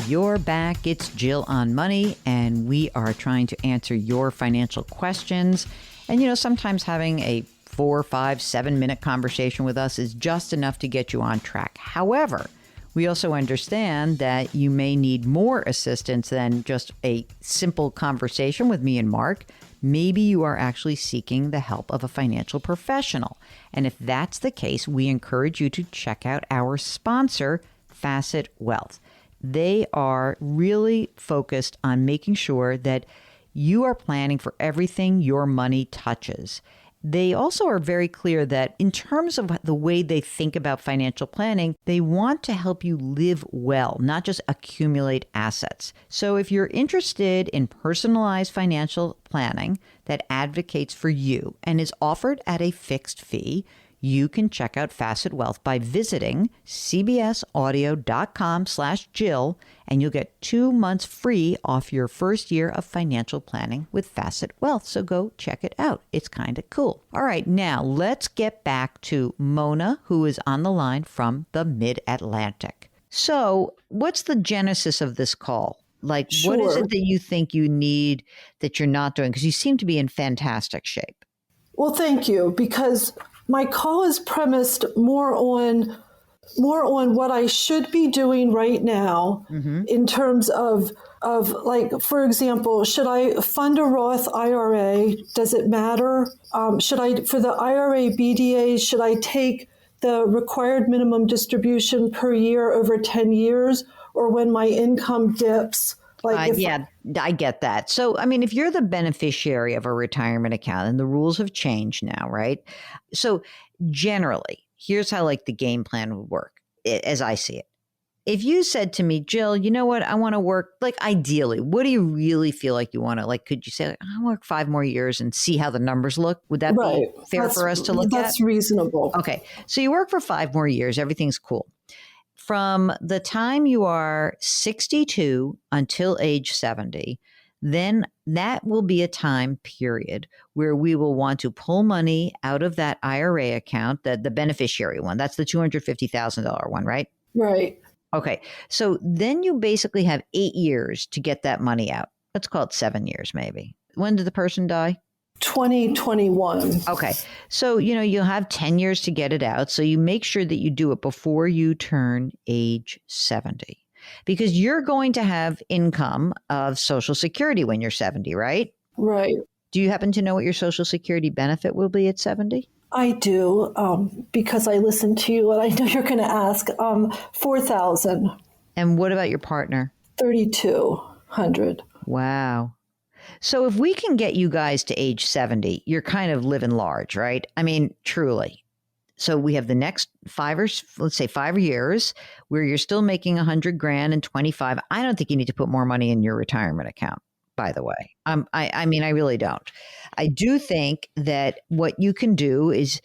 You're back. It's Jill on Money, and we are trying to answer your financial questions. And, sometimes having a 4, 5, 7-minute conversation with us is just enough to get you on track. However, we also understand that you may need more assistance than just a simple conversation with me and Mark. Maybe you are actually seeking the help of a financial professional. And if that's the case, we encourage you to check out our sponsor, Facet Wealth. They are really focused on making sure that you are planning for everything your money touches. They also are very clear that in terms of the way they think about financial planning, they want to help you live well, not just accumulate assets. So if you're interested in personalized financial planning that advocates for you and is offered at a fixed fee, you can check out Facet Wealth by visiting cbsaudio.com/Jill, and you'll get 2 months free off your first year of financial planning with Facet Wealth. So go check it out. It's kind of cool. All right, now let's get back to Mona, who is on the line from the Mid-Atlantic. So what's the genesis of this call? Like, What is it that you think you need that you're not doing? Because you seem to be in fantastic shape. Well, thank you, because my call is premised more on what I should be doing right now in terms of like, for example, should I fund a Roth IRA? Does it matter? For the IRA BDA, should I take the required minimum distribution per year over 10 years, or when my income dips? I get that. So, if you're the beneficiary of a retirement account, and the rules have changed now, right? So generally, here's how the game plan would work, as I see it. If you said to me, Jill, you know what, I want to work, ideally, what do you really feel like you want to, could you say, I'll work 5 more years and see how the numbers look? Would that be fair for us to look at? That's reasonable. Okay. So you work for 5 more years. Everything's cool. From the time you are 62 until age 70, then that will be a time period where we will want to pull money out of that IRA account, the beneficiary one. That's the $250,000 one, right? Right. Okay. So then you basically have 8 years to get that money out. Let's call it 7 years, maybe. When did the person die? 2021. Okay. So, you'll have 10 years to get it out. So you make sure that you do it before you turn age 70, because you're going to have income of Social Security when you're 70, right? Right. Do you happen to know what your Social Security benefit will be at 70? I do, because I listened to you and I know you're going to ask. $4,000. And what about your partner? $3,200. Wow. So if we can get you guys to age 70, you're kind of living large, right? Truly. So we have the next let's say 5 years where you're still making 100 grand and 25. I don't think you need to put more money in your retirement account, by the way. I mean, I really don't. I do think that what you can do is,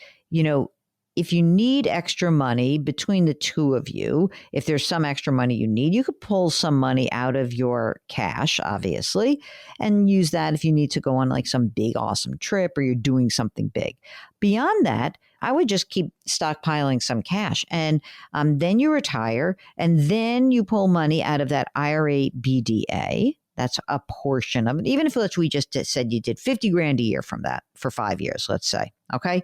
if you need extra money between the two of you, if there's some extra money you need, you could pull some money out of your cash, obviously, and use that if you need to go on like some big, awesome trip or you're doing something big. Beyond that, I would just keep stockpiling some cash, and then you retire, and then you pull money out of that IRA BDA. That's a portion of it. Even if we just said you did 50 grand a year from that for 5 years, let's say, okay?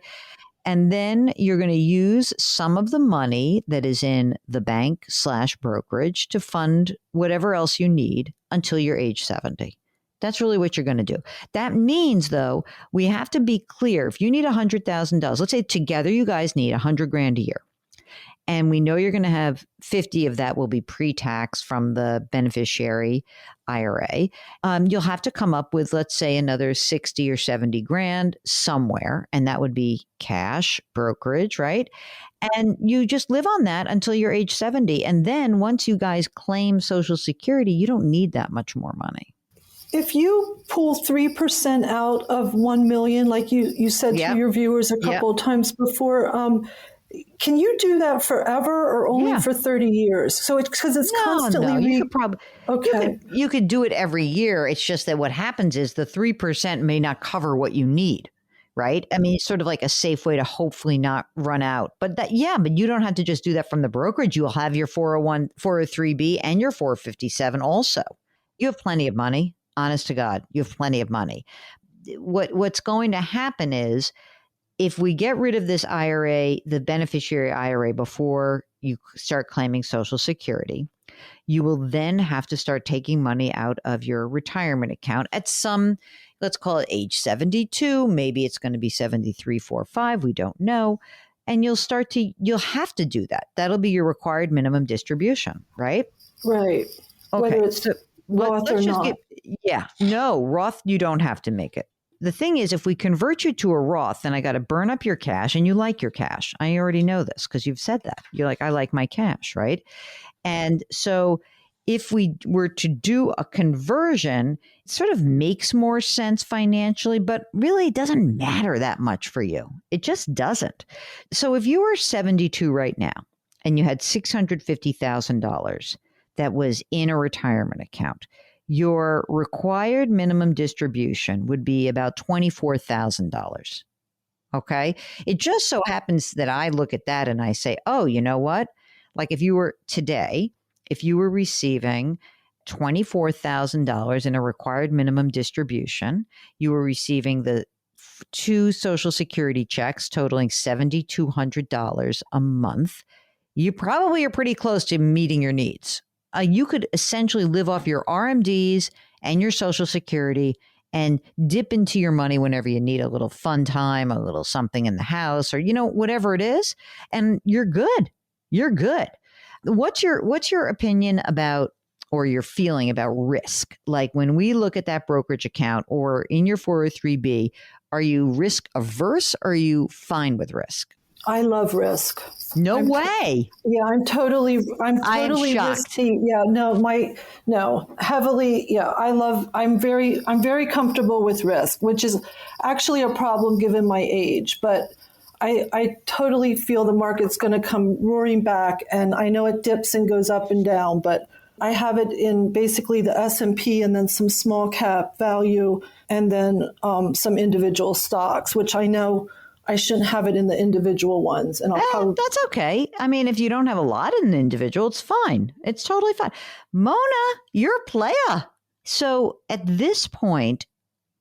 And then you're going to use some of the money that is in the bank/brokerage to fund whatever else you need until you're age 70. That's really what you're going to do. That means, though, we have to be clear. If you need $100,000, let's say together you guys need 100 grand a year. And we know you're going to have 50 of that will be pre-tax from the beneficiary IRA. You'll have to come up with, let's say, another 60 or 70 grand somewhere. And that would be cash, brokerage, right? And you just live on that until you're age 70. And then once you guys claim Social Security, you don't need that much more money. If you pull 3% out of 1 million, like you said to your viewers a couple of times before, can you do that forever or only for 30 years? So it's because it's constantly. No, you could probably you could do it every year. It's just that what happens is the 3% may not cover what you need, right? I mean, it's sort of like a safe way to hopefully not run out. But you don't have to just do that from the brokerage. You'll have your 401, 403B, and your 457 also. You have plenty of money. Honest to God, you have plenty of money. What's going to happen is, if we get rid of this IRA, the beneficiary IRA, before you start claiming Social Security, you will then have to start taking money out of your retirement account at some, let's call it age 72. Maybe it's going to be 73, 4, 5. We don't know. And you'll have to do that. That'll be your required minimum distribution, right? Right. Okay. Whether it's Roth or not. No, Roth, you don't have to make it. The thing is, if we convert you to a Roth, then I got to burn up your cash, and you like your cash. I already know this because you've said that. You're like, I like my cash, right? And so if we were to do a conversion, it sort of makes more sense financially, but really it doesn't matter that much for you. It just doesn't. So if you were 72 right now and you had $650,000 that was in a retirement account, your required minimum distribution would be about $24,000. Okay. It just so happens that I look at that and I say, oh, you know what? Like if you were receiving $24,000 in a required minimum distribution, you were receiving the 2 Social Security checks totaling $7,200 a month. You probably are pretty close to meeting your needs. You could essentially live off your RMDs and your Social Security and dip into your money whenever you need a little fun time, a little something in the house, or, whatever it is. And you're good. You're good. What's your opinion about, or your feeling about risk? Like when we look at that brokerage account or in your 403B, are you risk averse or are you fine with risk? I love risk. No way. I'm totally risky. Yeah, heavily. Yeah, I'm very comfortable with risk, which is actually a problem given my age, but I totally feel the market's going to come roaring back, and I know it dips and goes up and down, but I have it in basically the S&P and then some small cap value and then some individual stocks, which I know I shouldn't have it in the individual ones. And that's okay. I mean, if you don't have a lot in the individual, it's fine. It's totally fine. Mona, you're a player. So at this point,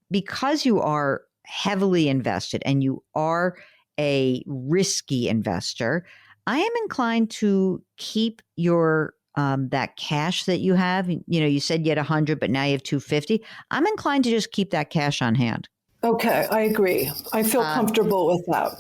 because you are heavily invested and you are a risky investor, I am inclined to keep your that cash that you have. You said you had 100, but now you have 250. I'm inclined to just keep that cash on hand. Okay, I agree. I feel comfortable with that.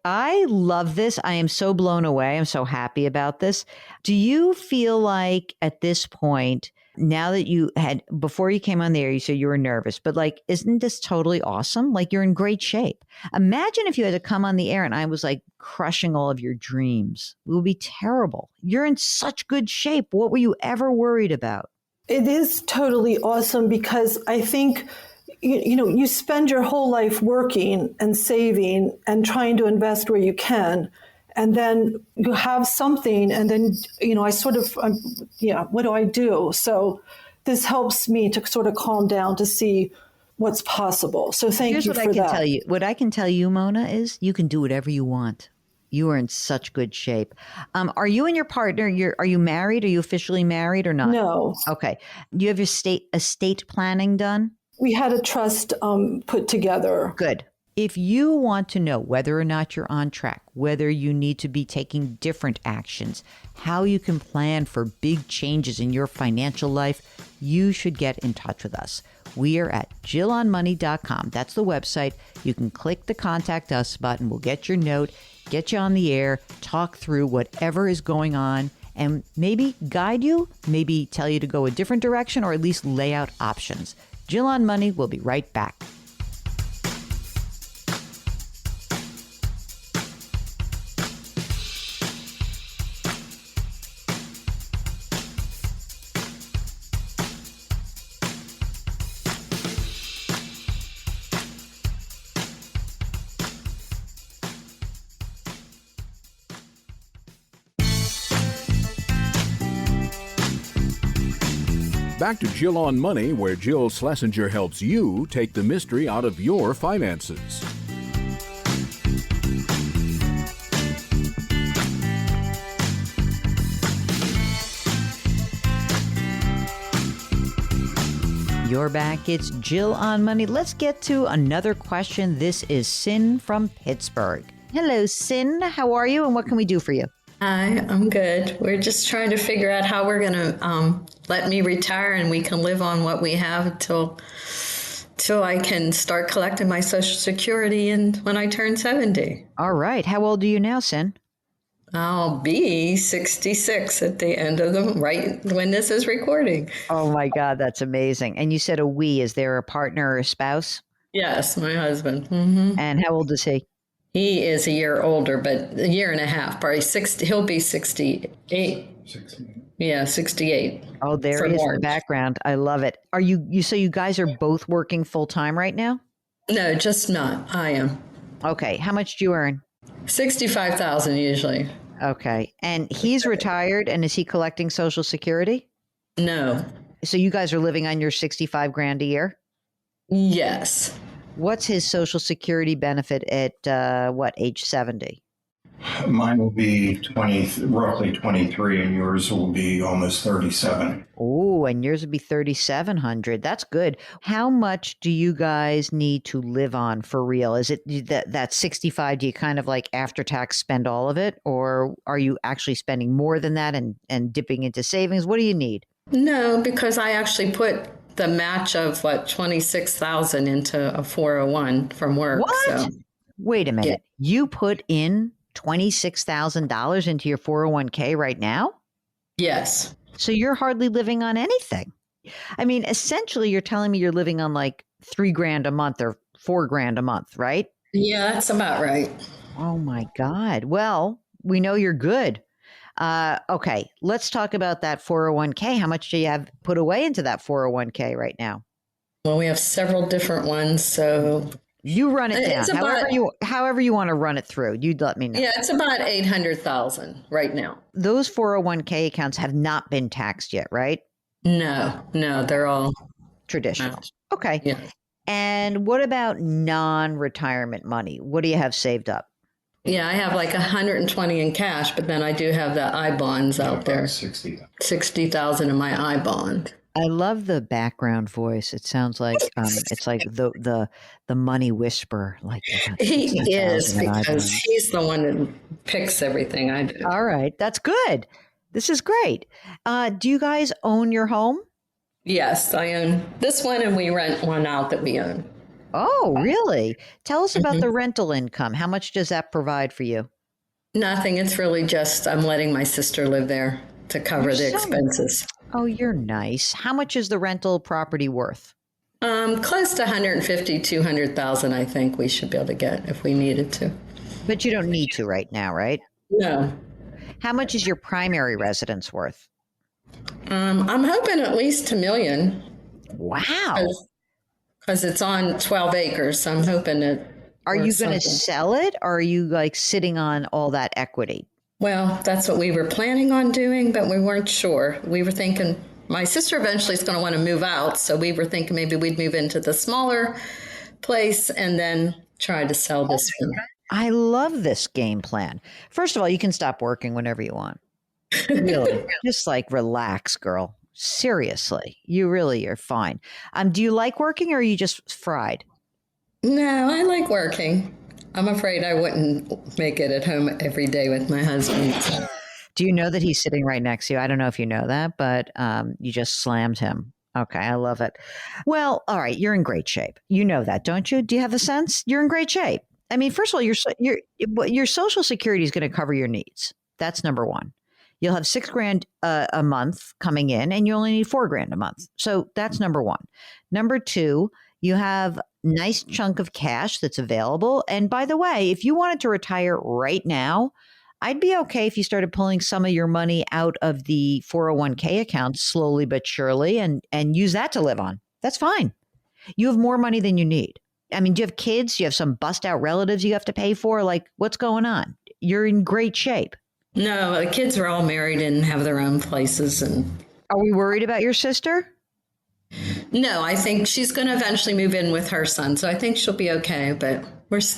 I love this. I am so blown away. I'm so happy about this. Do you feel like at this point Now that before you came on the air, you said you were nervous, but like, isn't this totally awesome? Like, you're in great shape. Imagine if you had to come on the air and I was like crushing all of your dreams. It would be terrible. You're in such good shape. What were you ever worried about? It is totally awesome because I think, you spend your whole life working and saving and trying to invest where you can. And then you have something, and then, what do I do? So this helps me to sort of calm down to see what's possible. So thank Here's you what for I can that. tell you. What I can tell you, Mona, is you can do whatever you want. You are in such good shape. Are you and your partner, are you married? Are you officially married or not? No. Okay. Do you have your estate planning done? We had a trust put together. Good. If you want to know whether or not you're on track, whether you need to be taking different actions, how you can plan for big changes in your financial life, you should get in touch with us. We are at JillOnMoney.com. That's the website. You can click the Contact Us button. We'll get your note, get you on the air, talk through whatever is going on, and maybe guide you, maybe tell you to go a different direction, or at least lay out options. Jill on Money will be right back. Back to Jill on Money, where Jill Schlesinger helps you take the mystery out of your finances. You're back. It's Jill on Money. Let's get to another question. This is Sin from Pittsburgh. Hello, Sin. How are you, and what can we do for you? Hi, I'm good. We're just trying to figure out how we're going to let me retire and we can live on what we have till I can start collecting my Social Security and when I turn 70. All right. How old are you now, Sin? I'll be 66 at the end of right when this is recording. Oh, my God. That's amazing. And you said a we. Is there a partner or a spouse? Yes, my husband. Mm-hmm. And how old is he? He is a year older, but a year and a half, probably 60. He'll be 68. 68. Yeah, 68. Oh, there he is in the background. I love it. Are so you guys are both working full time right now? No, just not. I am. Okay. How much do you earn? 65,000 usually. Okay. And he's retired, and is he collecting Social Security? No. So you guys are living on your 65 grand a year? Yes. What's his Social Security benefit at age 70? Mine will be roughly 23, and yours will be almost 37. Oh, and yours would be 3,700. That's good. How much do you guys need to live on for real? Is it that 65? Do you kind of like after tax spend all of it, or are you actually spending more than that and dipping into savings? What do you need? No, because I actually put the match of 26,000 into a 401 from work. What? So. Wait a minute. Yeah. You put in $26,000 into your 401k right now? Yes. So you're hardly living on anything. I mean, essentially, you're telling me you're living on like $3,000 a month or $4,000 a month, right? Yeah, that's about right. Oh my God. Well, we know you're good. Okay, let's talk about that 401k. How much do you have put away into that 401k right now? Well, we have several different ones, so you run it down. About, however you want to run it through. You'd let me know. Yeah, it's about 800,000 right now. Those 401k accounts have not been taxed yet, right? No, they're all traditional. Okay. Yeah. And what about non-retirement money? What do you have saved up? Yeah, I have like 120 in cash, but then I do have the I bonds out there. 60,000 in my I bond. I love the background voice. It sounds like it's like the money whisperer. Like he is, because he's the one that picks everything I do. All right, that's good. This is great. Do you guys own your home? Yes, I own this one, and we rent one out that we own. Oh, really? Tell us about the rental income. How much does that provide for you? Nothing. It's really just I'm letting my sister live there to cover the expenses. Oh, you're nice. How much is the rental property worth? Close to 150, 200,000, I think we should be able to get if we needed to. But you don't need to right now, right? No. How much is your primary residence worth? I'm hoping at least $1 million. Wow. Because it's on 12 acres, so I'm hoping that. Are you going to sell it, or are you like sitting on all that equity? Well, that's what we were planning on doing, but we weren't sure. We were thinking my sister eventually is going to want to move out, so we were thinking maybe we'd move into the smaller place and then try to sell this one. I love this game plan. First of all, you can stop working whenever you want. Really, just like relax, girl. Seriously, you really are fine. Do you like working, or are you just fried? No, I like working. I'm afraid I wouldn't make it at home every day with my husband. So. Do you know that he's sitting right next to you? I don't know if you know that, but you just slammed him. Okay, I love it. Well, all right, you're in great shape. You know that, don't you? Do you have a sense? You're in great shape. I mean, first of all, your Social Security is going to cover your needs. That's number one. You'll have $6,000 a month coming in, and you only need $4,000 a month. So that's number one. Number two, you have nice chunk of cash that's available. And by the way, if you wanted to retire right now, I'd be okay if you started pulling some of your money out of the 401k account slowly but surely and use that to live on. That's fine. You have more money than you need. I mean, do you have kids? Do you have some bust out relatives you have to pay for? Like, what's going on? You're in great shape. No, the kids are all married and have their own places. And are we worried about your sister? No, I think she's going to eventually move in with her son. So I think she'll be okay, but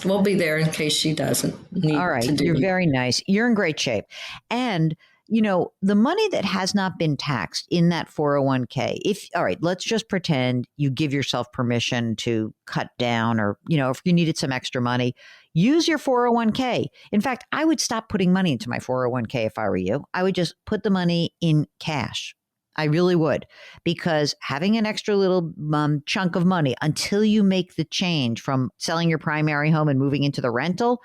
we'll be there in case she doesn't need all right, to do you're it. Very nice. You're in great shape. And, you know, the money that has not been taxed in that 401k, all right, let's just pretend you give yourself permission to cut down or, you know, if you needed some extra money, use your 401k. In fact, I would stop putting money into my 401k if I were you. I would just put the money in cash. I really would, because having an extra little chunk of money until you make the change from selling your primary home and moving into the rental,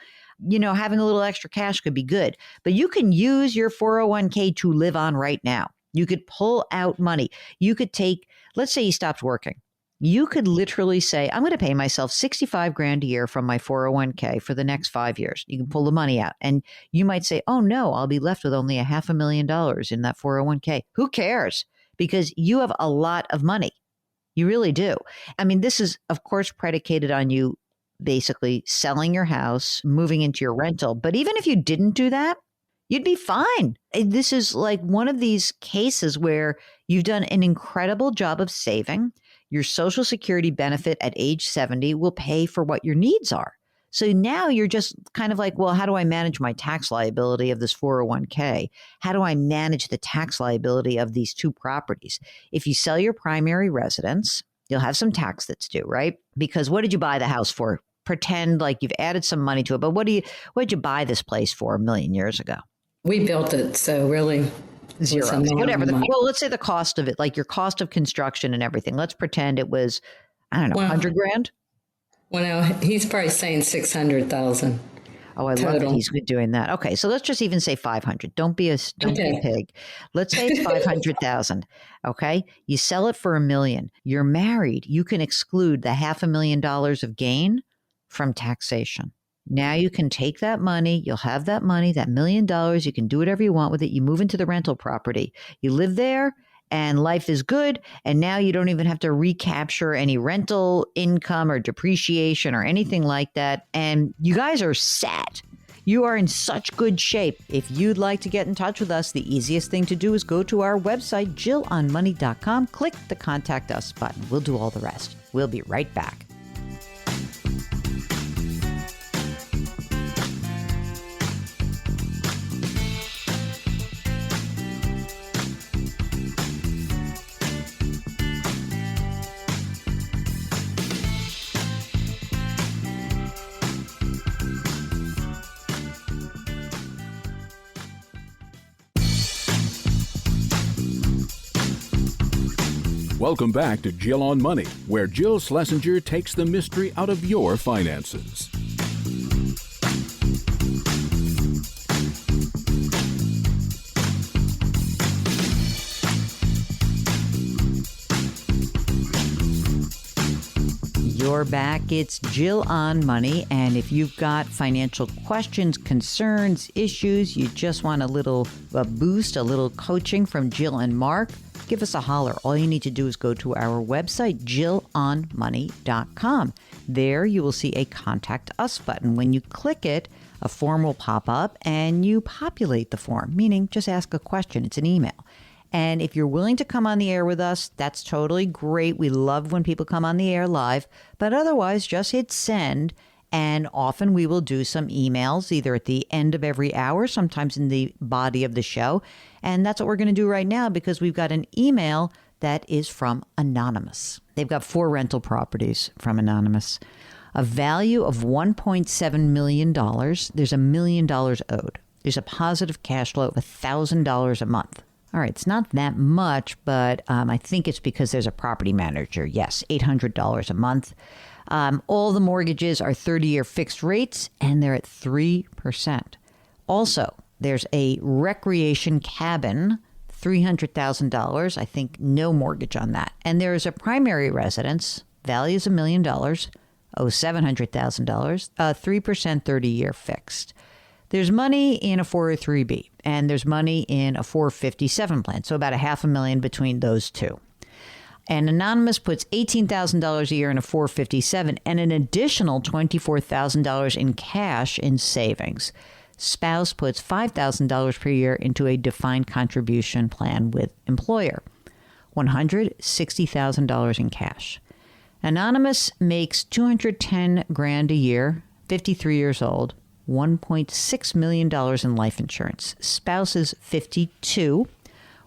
you know, having a little extra cash could be good. But you can use your 401k to live on right now. You could pull out money. You could take, let's say you stopped working. You could literally say, I'm going to pay myself $65,000 a year from my 401k for the next 5 years. You can pull the money out. And you might say, oh no, I'll be left with only $500,000 in that 401k. Who cares? Because you have a lot of money. You really do. I mean, this is, of course, predicated on you basically selling your house, moving into your rental. But even if you didn't do that, you'd be fine. This is like one of these cases where you've done an incredible job of saving. Your Social Security benefit at age 70 will pay for what your needs are. So now you're just kind of like, well, how do I manage my tax liability of this 401k? How do I manage the tax liability of these two properties? If you sell your primary residence, you'll have some tax that's due, right? Because what did you buy the house for? Pretend like you've added some money to it, but what did you buy this place for 1 million years ago? We built it, so really zero. Whatever. Well, let's say the cost of it, like your cost of construction and everything. Let's pretend it was, I don't know, $100,000. Well, no, he's probably saying 600,000. Oh, I love that he's doing that. Okay, so let's just even say 500. Don't be a pig. Let's say it's 500,000. Okay, you sell it for $1 million. You're married. You can exclude the $500,000 of gain from taxation. Now you can take that money. You'll have that money, that $1 million. You can do whatever you want with it. You move into the rental property. You live there. And life is good. And now you don't even have to recapture any rental income or depreciation or anything like that. And you guys are set. You are in such good shape. If you'd like to get in touch with us, the easiest thing to do is go to our website, JillOnMoney.com. Click the Contact Us button. We'll do all the rest. We'll be right back. Welcome back to Jill on Money, where Jill Schlesinger takes the mystery out of your finances. you're back. It's Jill on Money. And if you've got financial questions, concerns, issues, you just want a boost, a little coaching from Jill and Mark, give us a holler. All you need to do is go to our website, jillonmoney.com. There you will see a Contact Us button. When you click it, a form will pop up and you populate the form, meaning just ask a question. It's an email. And if you're willing to come on the air with us, that's totally great. We love when people come on the air live. But otherwise, just hit send. And often we will do some emails either at the end of every hour, sometimes in the body of the show. And that's what we're going to do right now because we've got an email that is from Anonymous. They've got 4 rental properties from Anonymous. A value of $1.7 million. There's $1 million owed. There's a positive cash flow of $1,000 a month. All right, it's not that much, but I think it's because there's a property manager. Yes, $800 a month. All the mortgages are 30-year fixed rates, and they're at 3%. Also, there's a recreation cabin, $300,000. I think no mortgage on that. And there is a primary residence, value is $1 million, $700,000, 3%, 30-year fixed. There's money in a 403B, and there's money in a 457 plan, so about $500,000 between those two. And Anonymous puts $18,000 a year in a 457 and an additional $24,000 in cash in savings. Spouse puts $5,000 per year into a defined contribution plan with employer. $160,000 in cash. Anonymous makes $210,000 a year, 53 years old. $1.6 million in life insurance. Spouse is 52,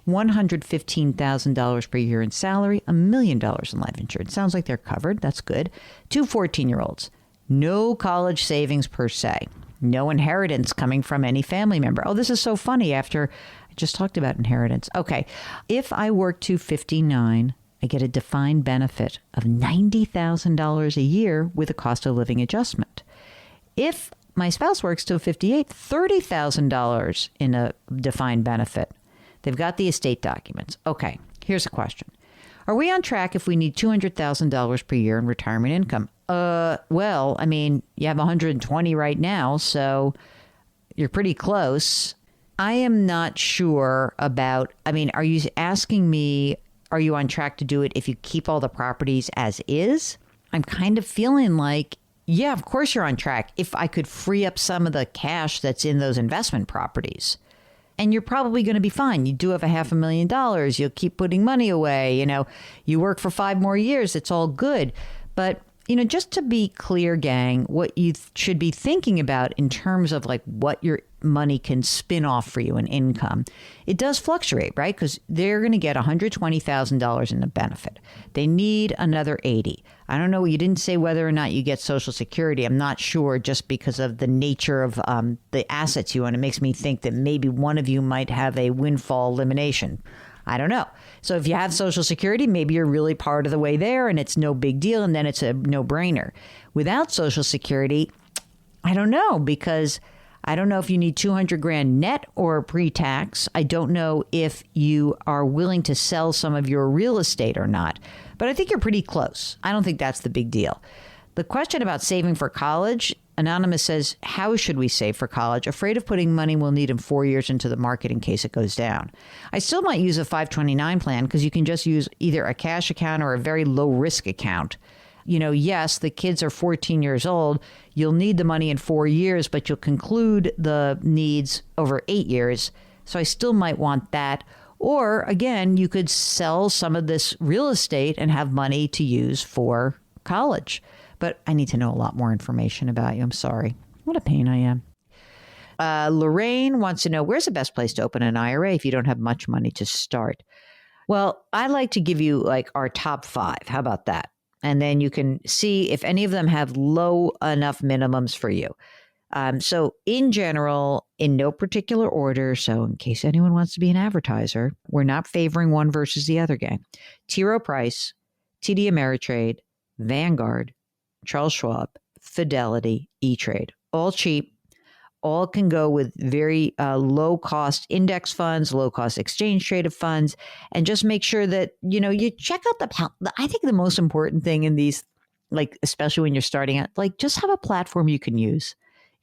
$115,000 per year in salary, $1 million in life insurance. Sounds like they're covered. That's good. 2 14-year-olds. No college savings per se. No inheritance coming from any family member. Oh, this is so funny after I just talked about inheritance. Okay. If I work to 59, I get a defined benefit of $90,000 a year with a cost of living adjustment. If my spouse works till 58, $30,000 in a defined benefit. They've got the estate documents. Okay, here's a question. Are we on track if we need $200,000 per year in retirement income? Well, I mean, you have 120 right now, so you're pretty close. I am not sure about, are you asking me, are you on track to do it if you keep all the properties as is? I'm kind of feeling like, yeah, of course you're on track. If I could free up some of the cash that's in those investment properties. And you're probably going to be fine. You do have $500,000. You'll keep putting money away. You work for 5 more years. It's all good. But, just to be clear, gang, what you should be thinking about in terms of like what your money can spin off for you in income, it does fluctuate, right? Because they're going to get $120,000 in a benefit. They need another 80. I don't know. You didn't say whether or not you get Social Security. I'm not sure just because of the nature of the assets you own. It makes me think that maybe one of you might have a windfall elimination. I don't know. So if you have Social Security, maybe you're really part of the way there and it's no big deal and then it's a no-brainer. Without Social Security, I don't know, because I don't know if you need $200,000 net or pre-tax. I don't know if you are willing to sell some of your real estate or not, but I think you're pretty close. I don't think that's the big deal. The question about saving for college, Anonymous says, how should we save for college? Afraid of putting money we'll need in 4 years into the market in case it goes down. I still might use a 529 plan because you can just use either a cash account or a very low risk account. Yes, the kids are 14 years old. You'll need the money in 4 years, but you'll conclude the needs over 8 years. So I still might want that. Or again, you could sell some of this real estate and have money to use for college. But I need to know a lot more information about you. I'm sorry. What a pain I am. Lorraine wants to know, where's the best place to open an IRA if you don't have much money to start? Well, I like to give you like our top 5. How about that? And then you can see if any of them have low enough minimums for you. So in general, in no particular order, so in case anyone wants to be an advertiser, we're not favoring one versus the other, gang. T. Rowe Price, TD Ameritrade, Vanguard, Charles Schwab, Fidelity, E-Trade, all cheap, all can go with very low cost index funds, low cost exchange traded funds, and just make sure that, you check out I think the most important thing in these like, especially when you're starting out, like, just have a platform you can use.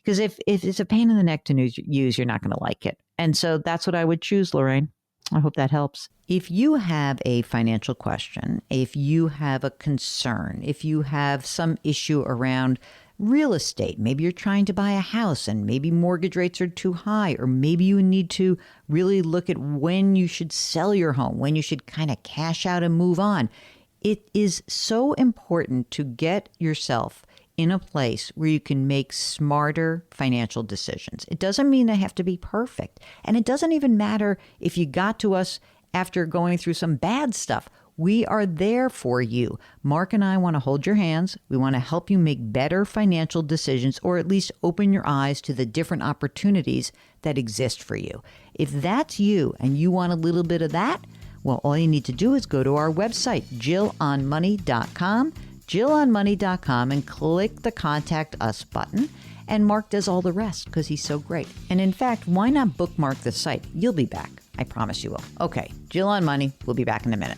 Because if it's a pain in the neck to use, you're not going to like it. And so that's what I would choose, Lorraine. I hope that helps. If you have a financial question, if you have a concern, if you have some issue around real estate, maybe you're trying to buy a house and maybe mortgage rates are too high, or maybe you need to really look at when you should sell your home, when you should kind of cash out and move on. It is so important to get yourself in a place where you can make smarter financial decisions. It doesn't mean they have to be perfect. And it doesn't even matter if you got to us after going through some bad stuff. We are there for you. Mark and I want to hold your hands. We want to help you make better financial decisions, or at least open your eyes to the different opportunities that exist for you. If that's you and you want a little bit of that, well, all you need to do is go to our website, jillonmoney.com, jillonmoney.com, and click the Contact Us button. And Mark does all the rest because he's so great. And in fact, why not bookmark the site? You'll be back. I promise you will. Okay, Jill on Money. We'll be back in a minute.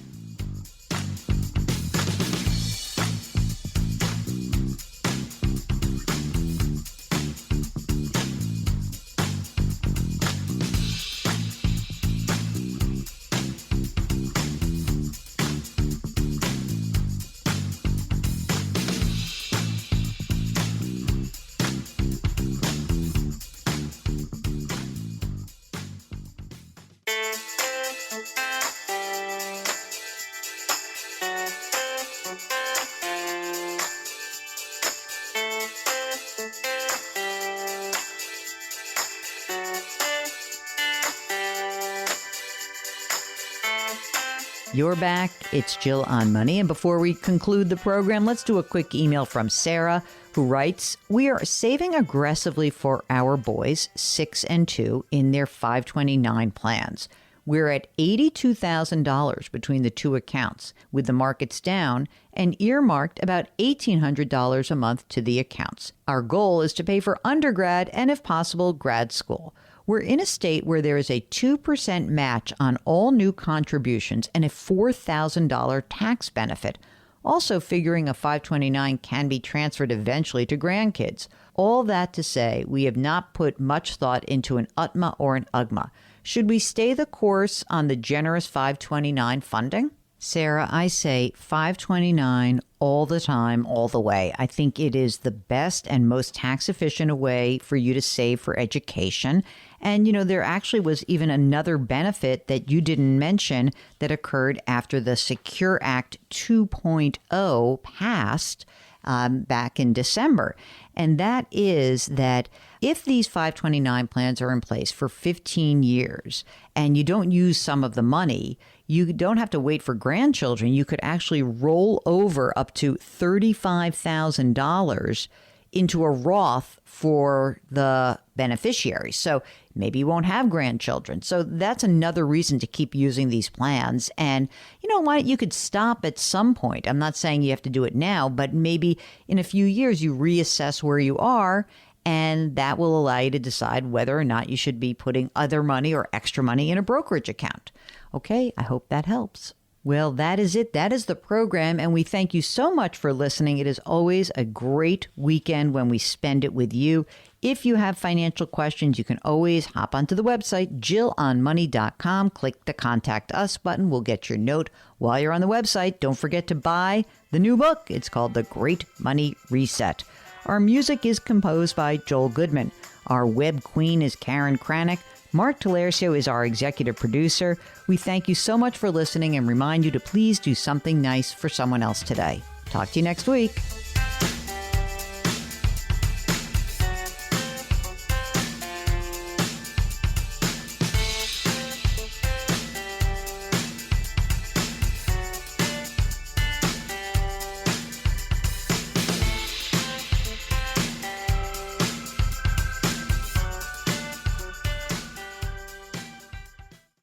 You're back. It's Jill on Money. And before we conclude the program, let's do a quick email from Sarah, who writes, "We are saving aggressively for our boys, 6 and 2, in their 529 plans. We're at $82,000 between the two accounts, with the markets down, and earmarked about $1,800 a month to the accounts. Our goal is to pay for undergrad and, if possible, grad school. We're in a state where there is a 2% match on all new contributions and a $4,000 tax benefit. Also figuring a 529 can be transferred eventually to grandkids. All that to say, we have not put much thought into an UTMA or an UGMA. Should we stay the course on the generous 529 funding?" Sarah, I say 529 all the time, all the way. I think it is the best and most tax efficient way for you to save for education. And, you know, there actually was even another benefit that you didn't mention that occurred after the Secure Act 2.0 passed back in December. And that is that if these 529 plans are in place for 15 years and you don't use some of the money, you don't have to wait for grandchildren. You could actually roll over up to $35,000 into a Roth for the beneficiaries. So maybe you won't have grandchildren. So that's another reason to keep using these plans. And, you know what? You could stop at some point. I'm not saying you have to do it now, but maybe in a few years you reassess where you are, and that will allow you to decide whether or not you should be putting other money or extra money in a brokerage account. Okay, I hope that helps. Well, that is it. That is the program. And we thank you so much for listening. It is always a great weekend when we spend it with you. If you have financial questions, you can always hop onto the website, jillonmoney.com. Click the Contact Us button. We'll get your note while you're on the website. Don't forget to buy the new book. It's called The Great Money Reset. Our music is composed by Joel Goodman. Our web queen is Karen Kranick. Mark Talercio is our executive producer. We thank you so much for listening and remind you to please do something nice for someone else today. Talk to you next week.